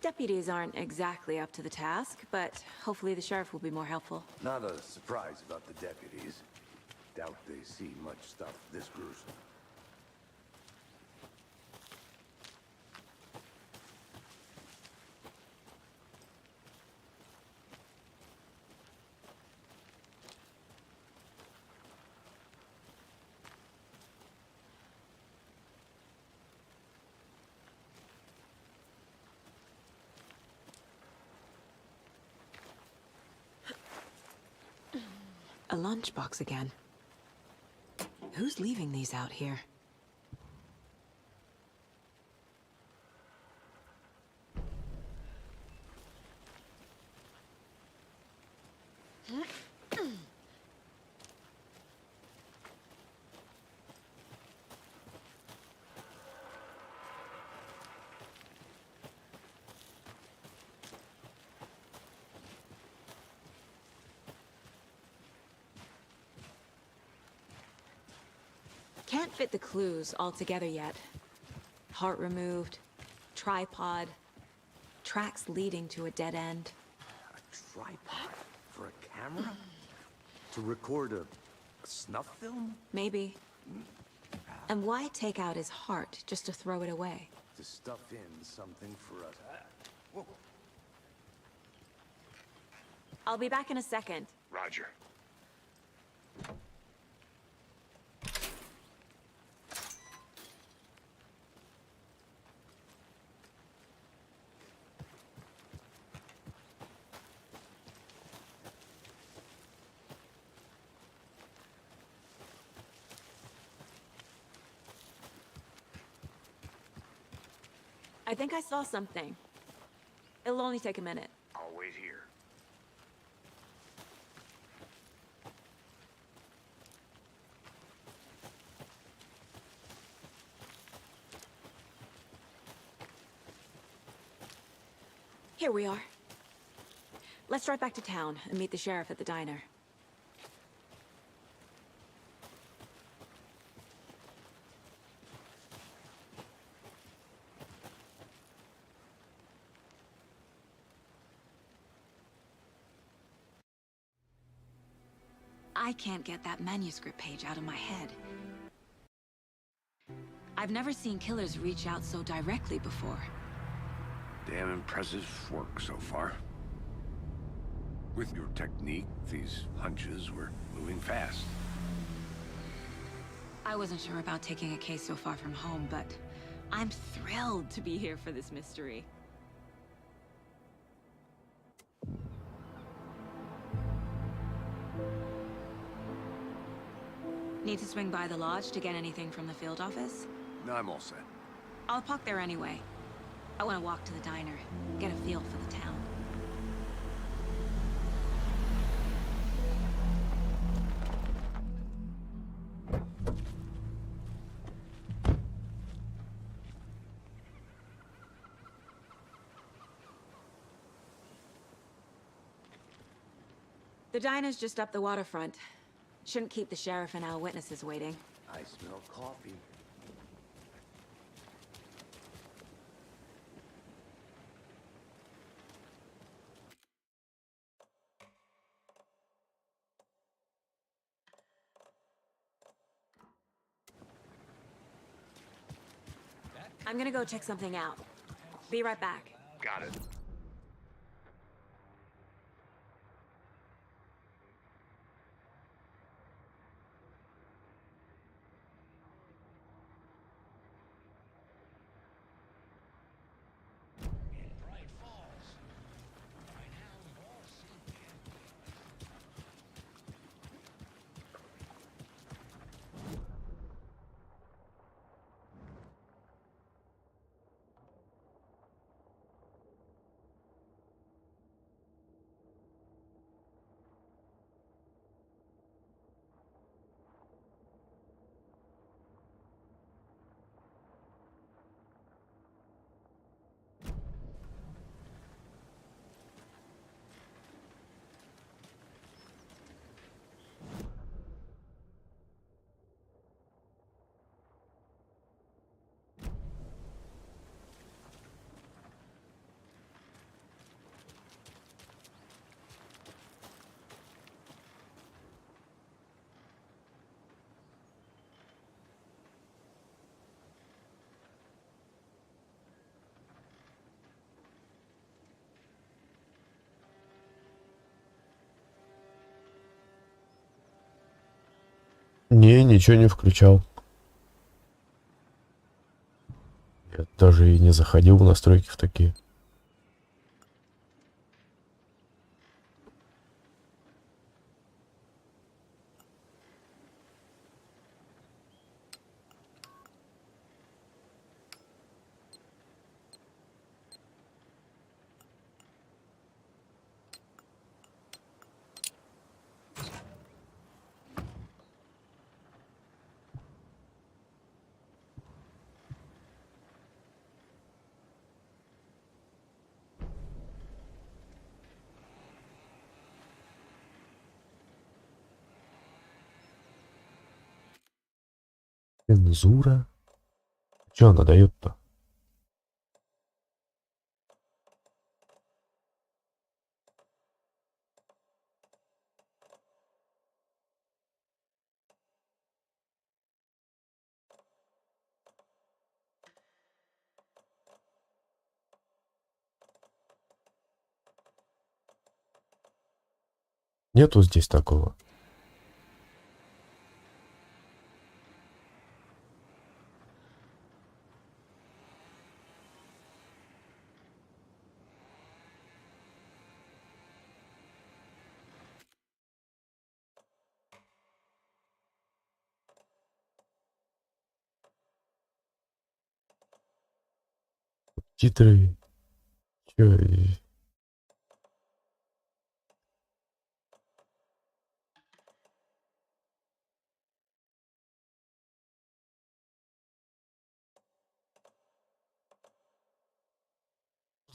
[SPEAKER 11] Deputies aren't exactly up to the task, but hopefully the sheriff will be more helpful.
[SPEAKER 7] Not a surprise about the deputies. Doubt they see much stuff this gruesome.
[SPEAKER 11] A lunchbox again. Who's leaving these out here? Can't fit the clues all together yet. Heart removed, tripod, tracks leading to a dead end.
[SPEAKER 7] A tripod? For a camera? To record a snuff film?
[SPEAKER 11] Maybe. And why take out his heart just to throw it away?
[SPEAKER 7] To stuff in something for us. Whoa.
[SPEAKER 11] I'll be back in a second.
[SPEAKER 13] Roger.
[SPEAKER 11] I think I saw something. It'll only take a minute.
[SPEAKER 13] I'll wait here.
[SPEAKER 11] Here we are. Let's drive back to town and meet the sheriff at the diner. I can't get that manuscript page out of my head. I've never seen killers reach out so directly before.
[SPEAKER 13] Damn impressive work so far. With your technique, these hunches were moving fast.
[SPEAKER 11] I wasn't sure about taking a case so far from home, but I'm thrilled to be here for this mystery. Need to swing by the lodge to get anything from the field office?
[SPEAKER 7] No, I'm all set.
[SPEAKER 11] I'll park there anyway. I want to walk to the diner, get a feel for the town. The diner's just up the waterfront. Shouldn't keep the sheriff and our witnesses waiting.
[SPEAKER 7] I smell coffee.
[SPEAKER 11] I'm gonna go check something out. Be right back.
[SPEAKER 13] Got it.
[SPEAKER 3] Не, ничего не включал. Я даже и не заходил в настройки в такие. Цензура? Че она дает-то? Нету здесь такого. Титры. Чё?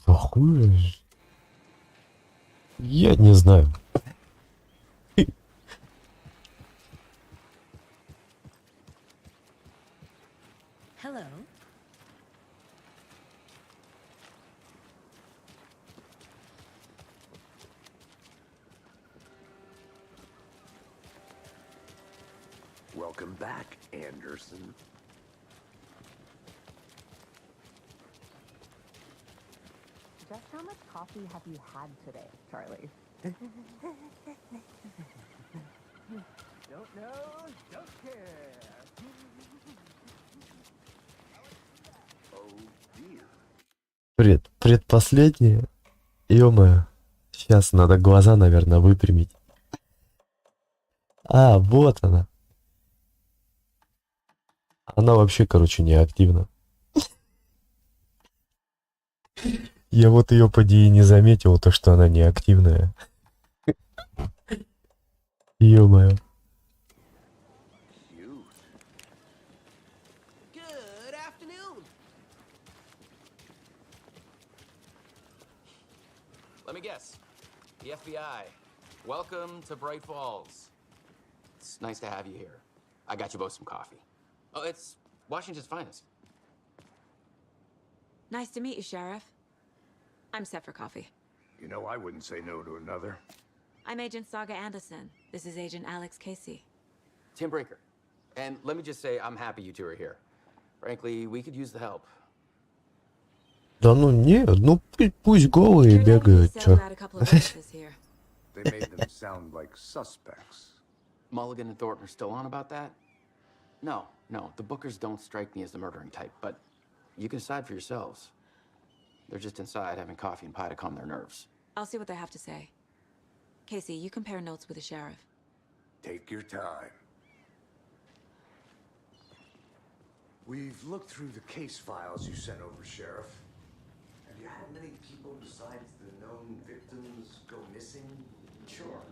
[SPEAKER 3] Охуенно. Я не знаю.
[SPEAKER 5] Hello.
[SPEAKER 7] Welcome back, Anderson.
[SPEAKER 14] Just how much coffee have you had today, Charlie?
[SPEAKER 10] Don't know, don't care.
[SPEAKER 7] Oh dear.
[SPEAKER 3] Предпоследнее. Ё-моё. Сейчас надо глаза, наверное, выпрямить. А, вот она. Она вообще, короче, не активна. Я вот ее поди и не заметил, то, что она не активная. Ё-моё.
[SPEAKER 15] Good afternoon. Let me guess. The FBI. Welcome to Braight-Fall's. It's nice to have you here. I got you both some coffee. Oh, it's Washington's finest.
[SPEAKER 11] Nice to meet you, Sheriff. I'm set for coffee.
[SPEAKER 7] You know, I wouldn't say no to another.
[SPEAKER 11] I'm Agent Saga Anderson. This is Agent Alex Кейси.
[SPEAKER 15] Tim Brinker. And let me just say, I'm happy you two are here. Frankly, we could use the help.
[SPEAKER 3] Да ну нет, ну пусть голые бегают, чё.
[SPEAKER 7] They made them sound like suspects.
[SPEAKER 15] Mulligan and Thornton are still on about that? No, the Bookers don't strike me as the murdering type, but you can decide for yourselves. They're just inside having coffee and pie to calm their nerves.
[SPEAKER 11] I'll see what they have to say. Casey, you compare notes with the sheriff.
[SPEAKER 7] Take your time. We've looked through the case files you sent over, Sheriff. Have you had many people besides the known victims go missing?
[SPEAKER 15] Sure.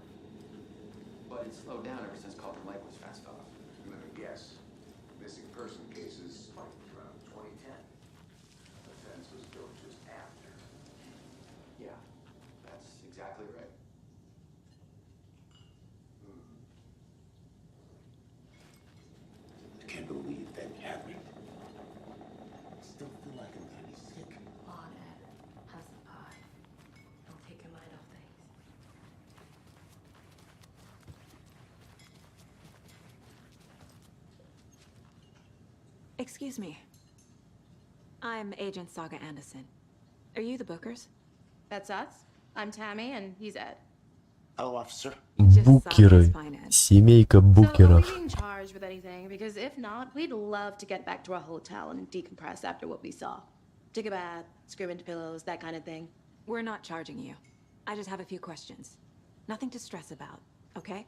[SPEAKER 15] But it's slowed down ever since Cauldron Lake was fenced off.
[SPEAKER 7] You have a guess. Missing person cases spiked around 2010. The fence was built just after.
[SPEAKER 15] Yeah, that's exactly right.
[SPEAKER 12] I can't believe that happened. I still feel like I'm gonna be sick.
[SPEAKER 6] On Ed. Have some pie. It'll take your mind off things.
[SPEAKER 11] Excuse me. I'm Agent Saga Anderson. Are you the Bookers?
[SPEAKER 16] That's us. I'm Tammy, and he's Ed.
[SPEAKER 12] Hello, officer.
[SPEAKER 3] Букеры. Семейка
[SPEAKER 16] So, are we
[SPEAKER 3] букеров.
[SPEAKER 16] being charged with anything? Because if not, we'd love to get back to our hotel and decompress after what we saw. Take a bath, scream into pillows, that kind of thing.
[SPEAKER 11] We're not charging you. I just have a few questions. Nothing to stress about, okay?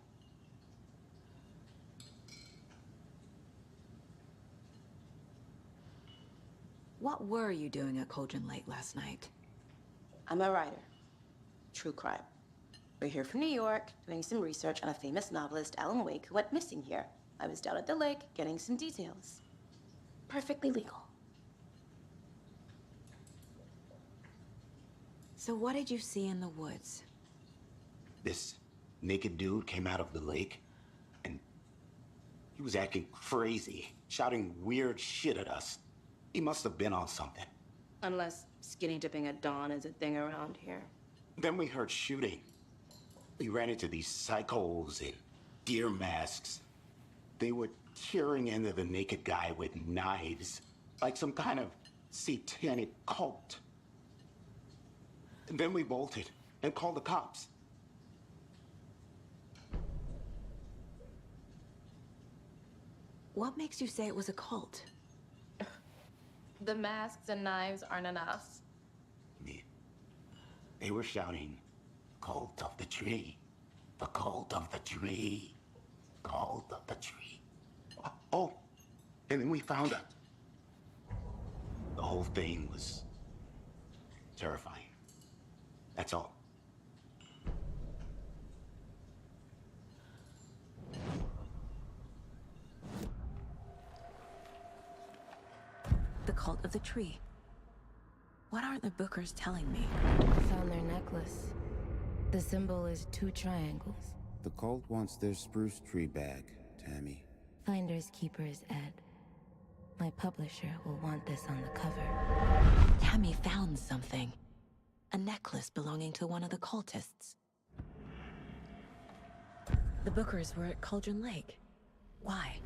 [SPEAKER 11] What were you doing at Cauldron Lake last night?
[SPEAKER 16] I'm a writer. True crime. We're here from New York, doing some research on a famous novelist, Alana Uwaika, who went missing here. I was down at the lake, getting some details. Perfectly legal.
[SPEAKER 11] So what did you see in the woods?
[SPEAKER 12] This naked dude came out of the lake, and he was acting crazy, shouting weird shit at us. He must have been on something.
[SPEAKER 16] Unless skinny dipping at dawn is a thing around here.
[SPEAKER 12] Then we heard shooting. We ran into these psychos in deer masks. They were tearing into the naked guy with knives, like some kind of satanic cult. And then we bolted and called the cops.
[SPEAKER 11] What makes you say it was a cult?
[SPEAKER 16] The masks and knives aren't enough.
[SPEAKER 12] They were shouting, "Cult of the tree, the cult of the tree, cult of the tree." Oh, and then we found it. The whole thing was terrifying. That's all.
[SPEAKER 11] The cult of the tree. What aren't the Bookers telling me?
[SPEAKER 6] I found their necklace. The symbol is 2 triangles.
[SPEAKER 17] The cult wants their spruce tree back, Tammy.
[SPEAKER 6] Finders keepers, Ed. My publisher will want this on the cover.
[SPEAKER 11] Tammy found something. A necklace belonging to one of the cultists. The Bookers were at Cauldron Lake. Why?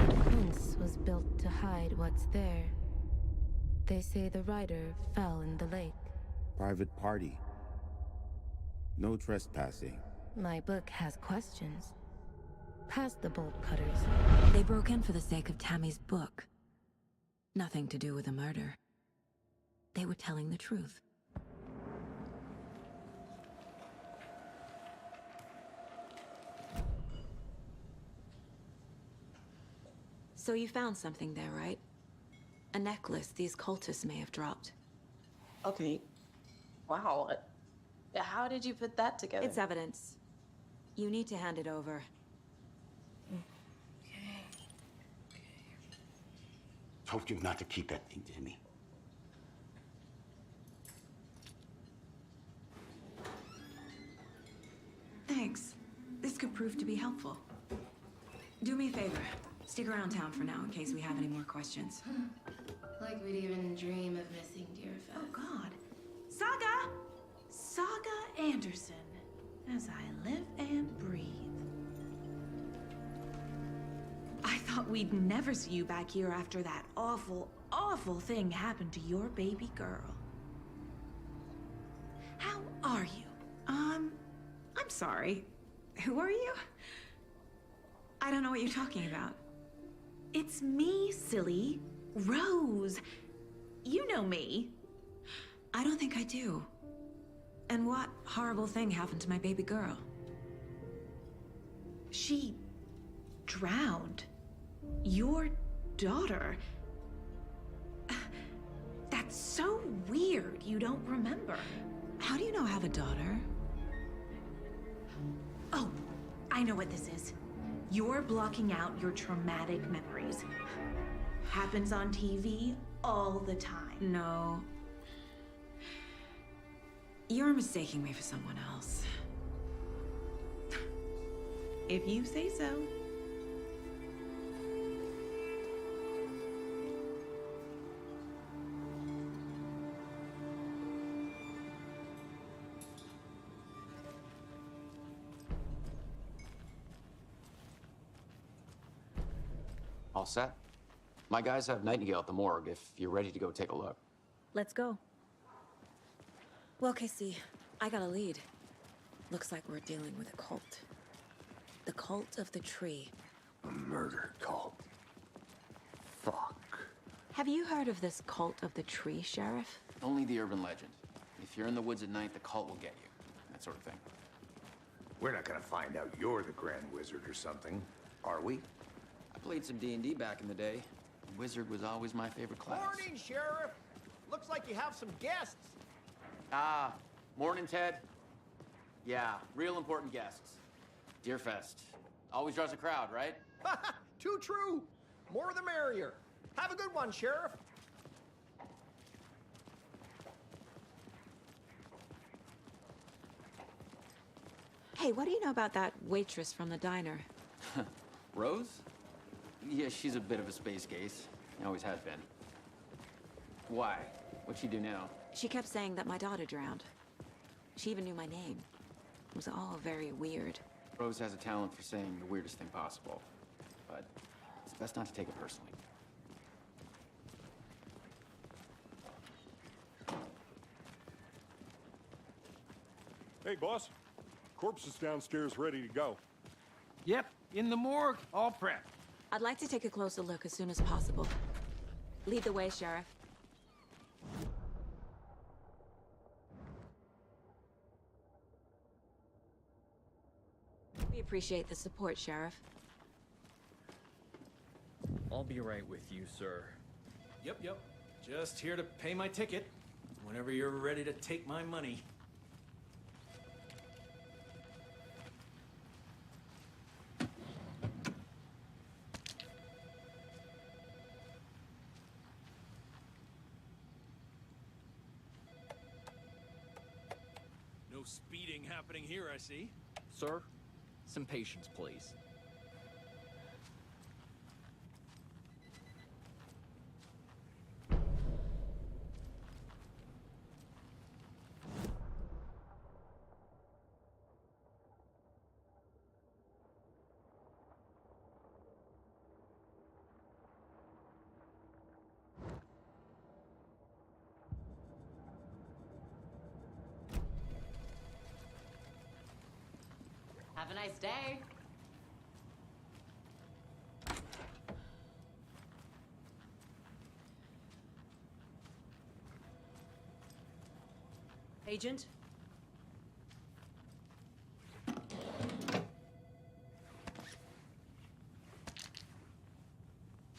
[SPEAKER 6] The fence was built to hide what's there. They say the writer fell in the lake.
[SPEAKER 17] Private party. No trespassing.
[SPEAKER 6] My book has questions. Past the bolt cutters.
[SPEAKER 11] They broke in for the sake of Tammy's book. Nothing to do with a murder. They were telling the truth. So you found something there, right? A necklace these cultists may have dropped.
[SPEAKER 16] Okay. Wow. How did you put that together?
[SPEAKER 11] It's evidence. You need to hand it over.
[SPEAKER 12] Told you not to keep that thing to me.
[SPEAKER 11] Thanks. This could prove to be helpful. Do me a favor. Stick around town for now in case we have any more questions.
[SPEAKER 6] Like we'd even dream of missing dear Fez.
[SPEAKER 16] Oh, God. Saga Anderson. As I live and breathe. I thought we'd never see you back here after that awful, awful thing happened to your baby girl.
[SPEAKER 5] How are you? I'm sorry. Who are you? I don't know what you're talking about. It's me, silly. Rose. You know me. I don't think I do. And what horrible thing happened to my baby girl? She drowned. Your daughter. That's so weird you don't remember. How do you know I have a daughter? Oh, I know what this is. You're blocking out your traumatic memories. Happens on TV all the time. No. You're mistaking me for someone else. If you say so.
[SPEAKER 15] All set? My guys have Nightingale at the morgue if you're ready to go take a look.
[SPEAKER 5] Let's go. Well, Casey, I got a lead. Looks like we're dealing with a cult. The cult of the tree.
[SPEAKER 7] A murder cult. Fuck.
[SPEAKER 5] Have you heard of this cult of the tree, Sheriff?
[SPEAKER 15] Only the urban legend. If you're in the woods at night, the cult will get you. That sort of thing.
[SPEAKER 7] We're not gonna find out you're the Grand Wizard or something, are we?
[SPEAKER 15] I played some D&D back in the day. Wizard was always my favorite class.
[SPEAKER 10] Morning, Sheriff. Looks like you have some guests.
[SPEAKER 15] Ah, morning, Ted. Yeah, real important guests. Deerfest. Always draws a crowd, right?
[SPEAKER 10] Too true. More the merrier. Have a good one, Sheriff.
[SPEAKER 5] Hey, what do you know about that waitress from the diner?
[SPEAKER 15] Rose? Yeah, she's a bit of a space case. Always has been. Why? What'd she do now?
[SPEAKER 5] She kept saying that my daughter drowned. She even knew my name. It was all very weird.
[SPEAKER 15] Rose has a talent for saying the weirdest thing possible. But it's best not to take it personally.
[SPEAKER 8] Hey, boss. Corpse is downstairs ready to go.
[SPEAKER 10] Yep, in the morgue, all prepped.
[SPEAKER 5] I'd like to take a closer look as soon as possible. Lead the way, Sheriff. We appreciate the support, Sheriff.
[SPEAKER 18] I'll be right with you, sir. Yep. Just here to pay my ticket. Whenever you're ready to take my money. No speeding happening here, I see.
[SPEAKER 19] Sir, some patience, please.
[SPEAKER 20] Have a nice day.
[SPEAKER 21] Agent?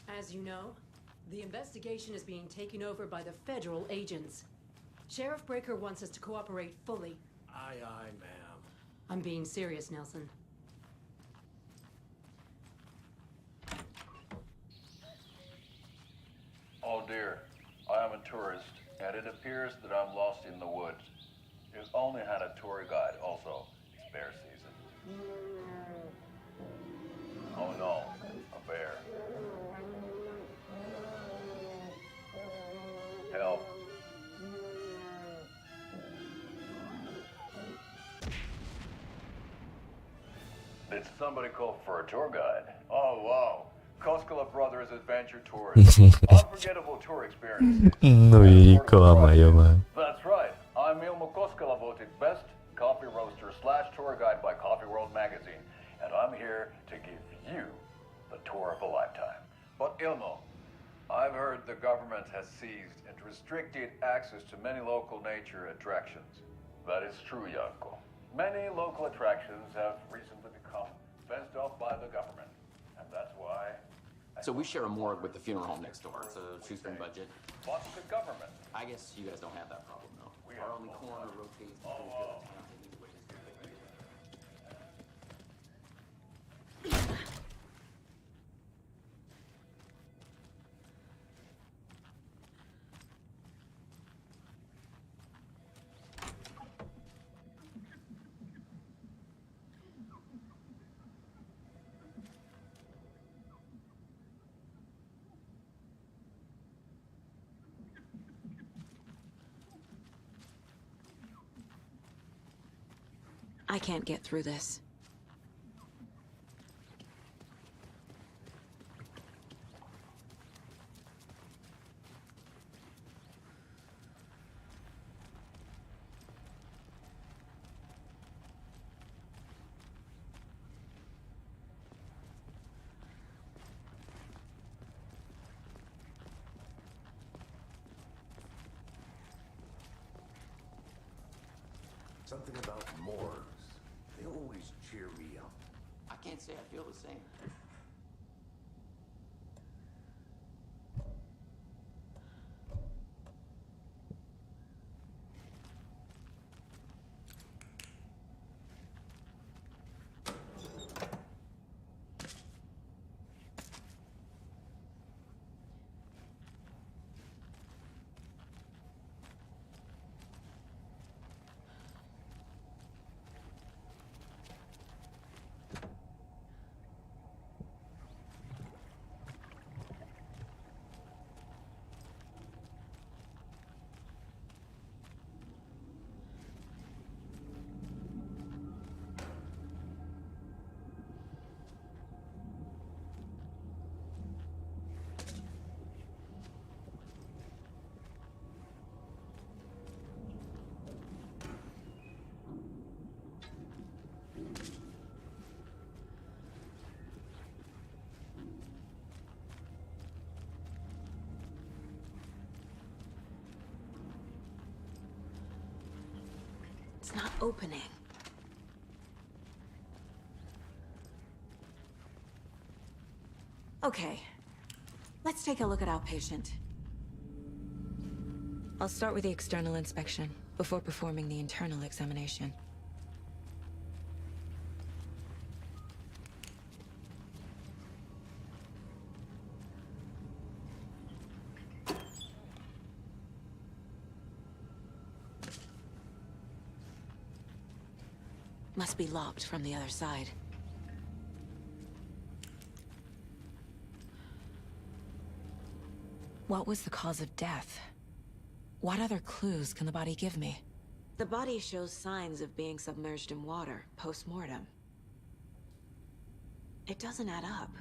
[SPEAKER 21] As you know, the investigation is being taken over by the federal agents. Sheriff Breaker wants us to cooperate fully.
[SPEAKER 18] Aye, ma'am.
[SPEAKER 21] I'm being serious, Nelson.
[SPEAKER 22] Oh dear, I am a tourist, and it appears that I'm lost in the woods. You've only had a tour guide also. It's bear season. Oh no, a bear. Help. Did somebody call for a tour guide? Oh wow. Koskela Brothers Adventure Tours. Unforgettable tour experience.
[SPEAKER 3] Ну и реклама, ё-моё.
[SPEAKER 22] That's right. I'm Ilmo Koskela magazine, and I'm here to give you the tour of a lifetime. But Ilmo, I've heard the government has seized and restricted access to many local nature attractions. That is true, Janko. Many local attractions have recently become fenced off by the government, and that's why...
[SPEAKER 15] So we share a morgue with the funeral home next door. It's a shoestring budget.
[SPEAKER 22] What's the government?
[SPEAKER 15] I guess you guys don't have that problem, though. Our only coroner rotates between good and talented witnesses.
[SPEAKER 11] I can't get through this.
[SPEAKER 7] Something about morgues. They always cheer me up.
[SPEAKER 15] I can't say I feel the same.
[SPEAKER 11] It's not opening. Okay, let's take a look at outpatient. I'll start with the external inspection before performing the internal examination. Must be locked from the other side. What was the cause of death? What other clues can the body give me? The body shows signs of being submerged in water post-mortem. It doesn't add up.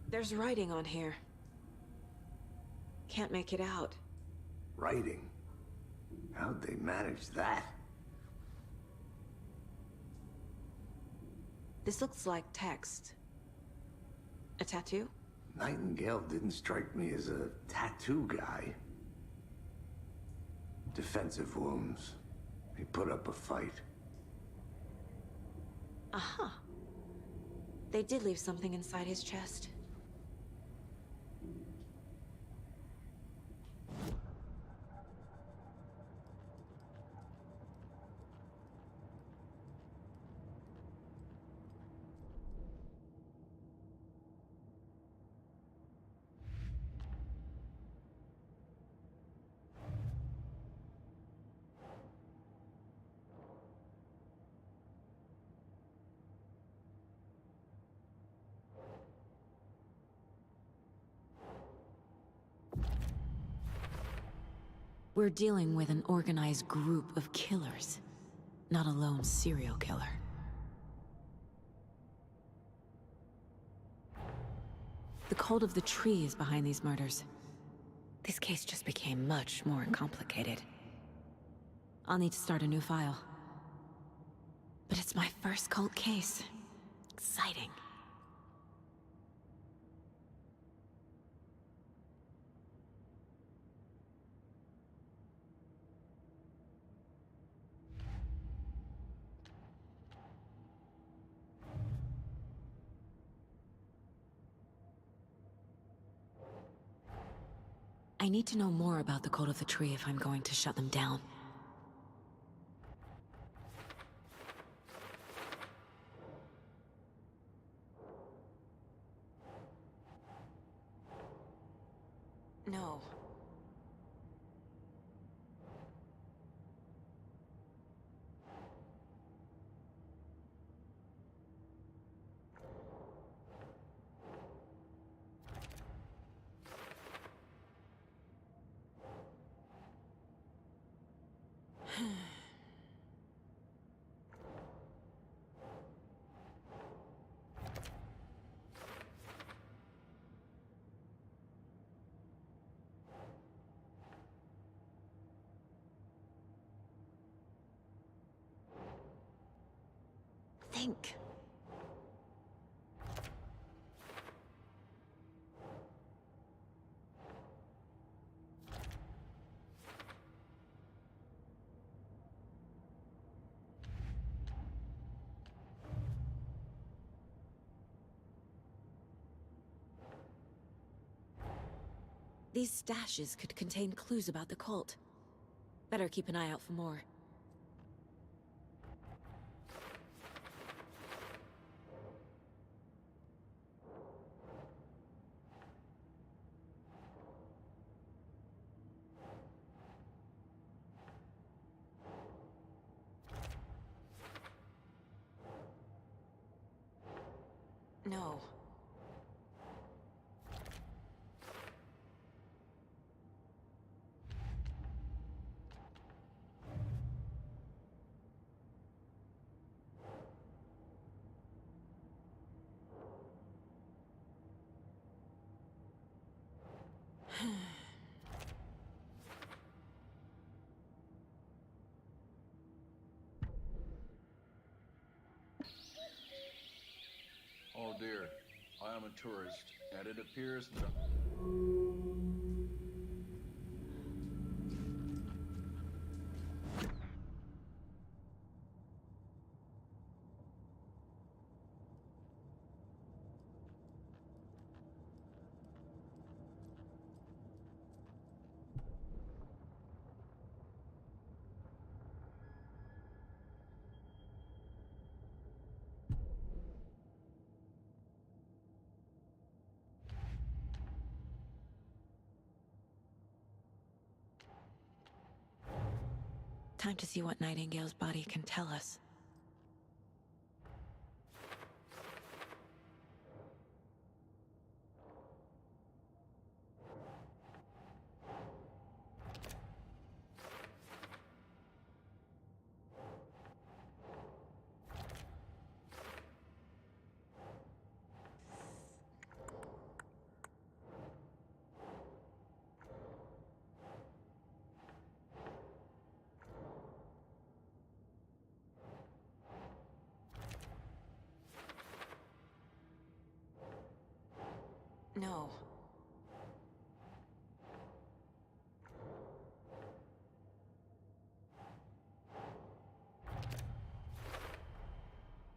[SPEAKER 11] There's writing on here. Can't make it out.
[SPEAKER 7] Writing? How'd they manage that?
[SPEAKER 11] This looks like text. A tattoo?
[SPEAKER 7] Nightingale didn't strike me as a tattoo guy. Defensive wounds. He put up a fight.
[SPEAKER 11] Aha. They did leave something inside his chest. We're dealing with an organized group of killers, not a lone serial killer. The cult of the tree is behind these murders. This case just became much more complicated. I'll need to start a new file. But it's my first cult case. Exciting. I need to know more about the Cult of the Tree if I'm going to shut them down. No. Think. These stashes could contain clues about the cult. Better keep an eye out for more. No.
[SPEAKER 22] Oh dear, I am a tourist, and it appears that...
[SPEAKER 11] Time to see what Nightingale's body can tell us. No.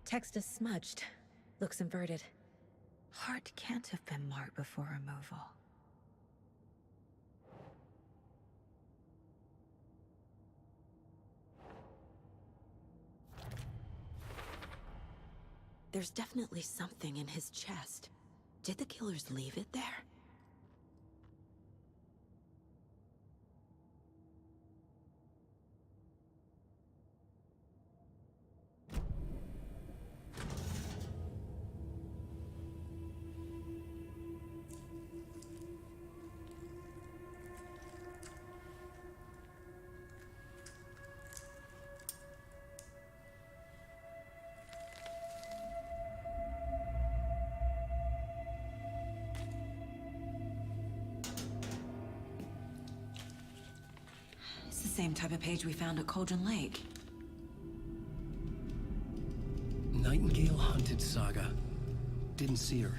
[SPEAKER 11] Text is smudged. Looks inverted. Heart can't have been marked before removal. There's definitely something in his chest. Did the killers leave it there? It's the same type of page we found at Cauldron Lake.
[SPEAKER 4] Nightingale hunted Saga. Didn't see her.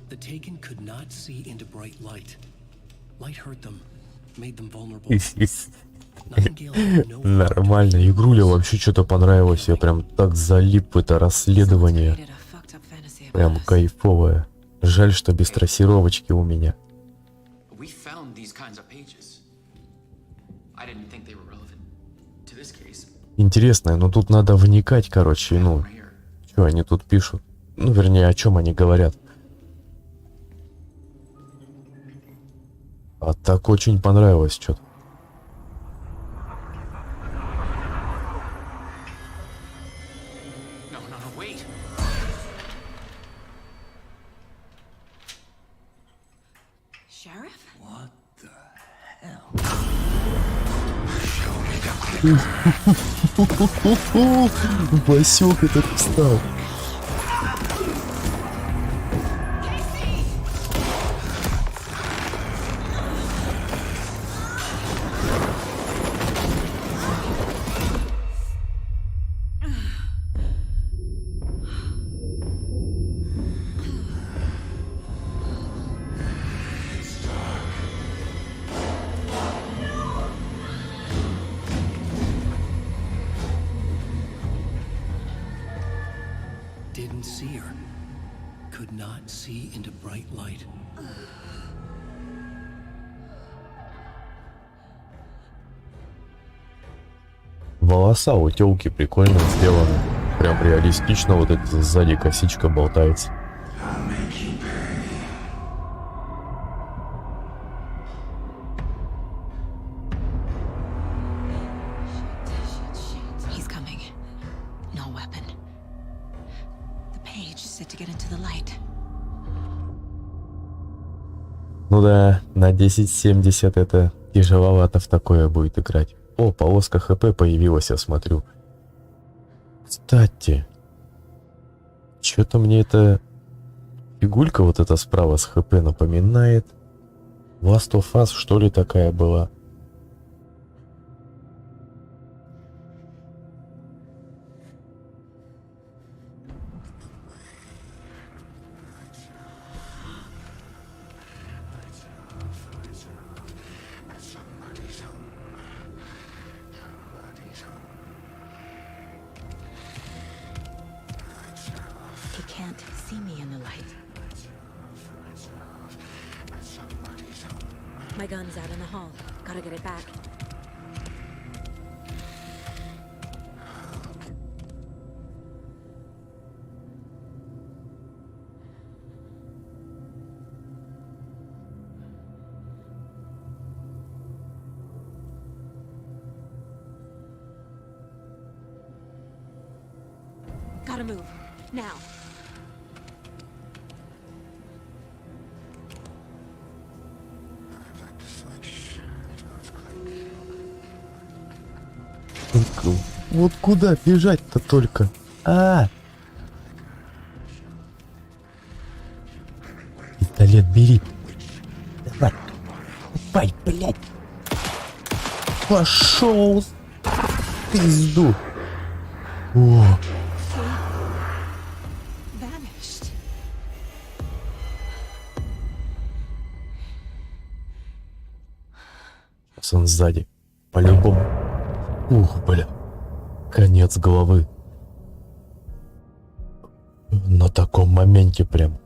[SPEAKER 4] The Taken could not see into bright light. Light hurt them, made them vulnerable.
[SPEAKER 3] Нормально. Игруля вообще что-то понравилось. Я прям так залип в это расследование. Прям кайфовое. Жаль, что без трассировочки у меня. Интересно, но тут надо вникать, короче, ну, что они тут пишут? Ну, вернее, о чем они говорят. А так очень понравилось что-то. Васек этот встал.
[SPEAKER 4] Didn't see her. Could not see into bright light.
[SPEAKER 3] Волоса у тёлки прикольно сделаны. Прям реалистично, вот эта сзади косичка болтается. Ну да, на 1070 это тяжеловато в такое будет играть. О, полоска ХП появилась, я смотрю. Кстати, что-то мне эта фигулька вот эта справа с ХП напоминает. Last of Us, что ли, такая была?
[SPEAKER 11] My gun's out in the hall. Gotta get it back. Gotta move. Now.
[SPEAKER 3] Вот куда бежать-то только? Пистолет бери. Давай. Давай, блядь. Пошел. Пизду. О. Сейчас он сзади. По-любому. Ух, бля. Конец головы. На таком моменте прям.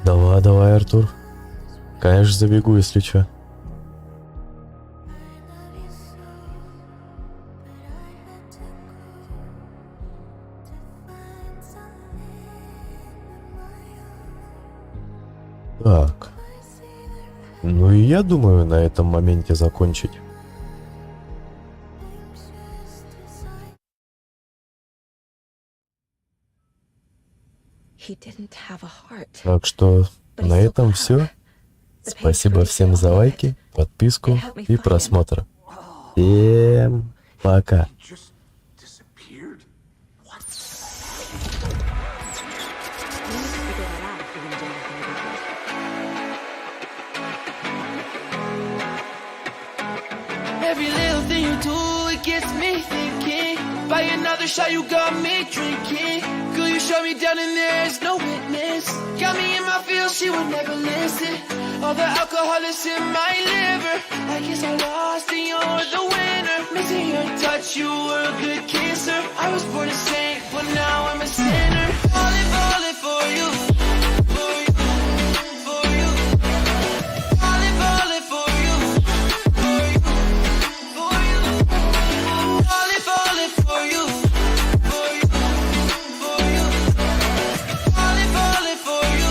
[SPEAKER 3] Давай, давай, Артур. Конечно, забегу, если чё. Так. Ну и я думаю на этом моменте закончить. Так что на этом все. Спасибо всем за лайки, подписку и просмотр. Всем пока.
[SPEAKER 2] gets me thinking. By another shot, you got me drinking. Girl, you shut me down and there's no witness. Got me in my feels, she would never listen. All the alcohol is in my liver. I guess I lost and you're the winner. Missing your touch, you were a good kisser. I was born a saint, but now I'm a sinner. Falling for you. For you. For you. Falling for you. For you. For you. Falling for you. For you. For you. Falling for you.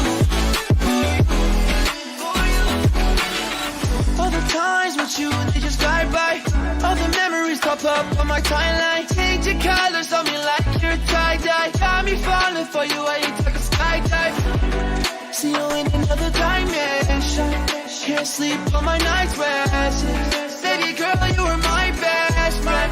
[SPEAKER 2] For you. All the times with you, they just drive by. All the memories pop up on my timeline. Change your colors on me like you're tie-dye. Got me falling for you, I ain't talking skydive. See you in another dimension. Can't sleep on my night's rest. Baby girl, you were my best friend.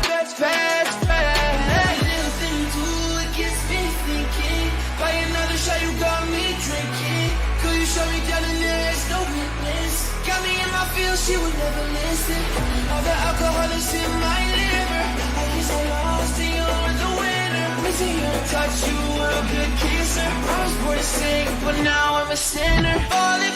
[SPEAKER 2] Little thing you do, it gets me thinking. By another shot, you got me drinking. Girl, you shut me down and there's no witness. Got me in my feels, she would never listen. All the alcohol is in my liver. I guess I lost and you're the winner. Missing your touch, you were a good kisser. I was born to sing, but now I'm a sinner. Falling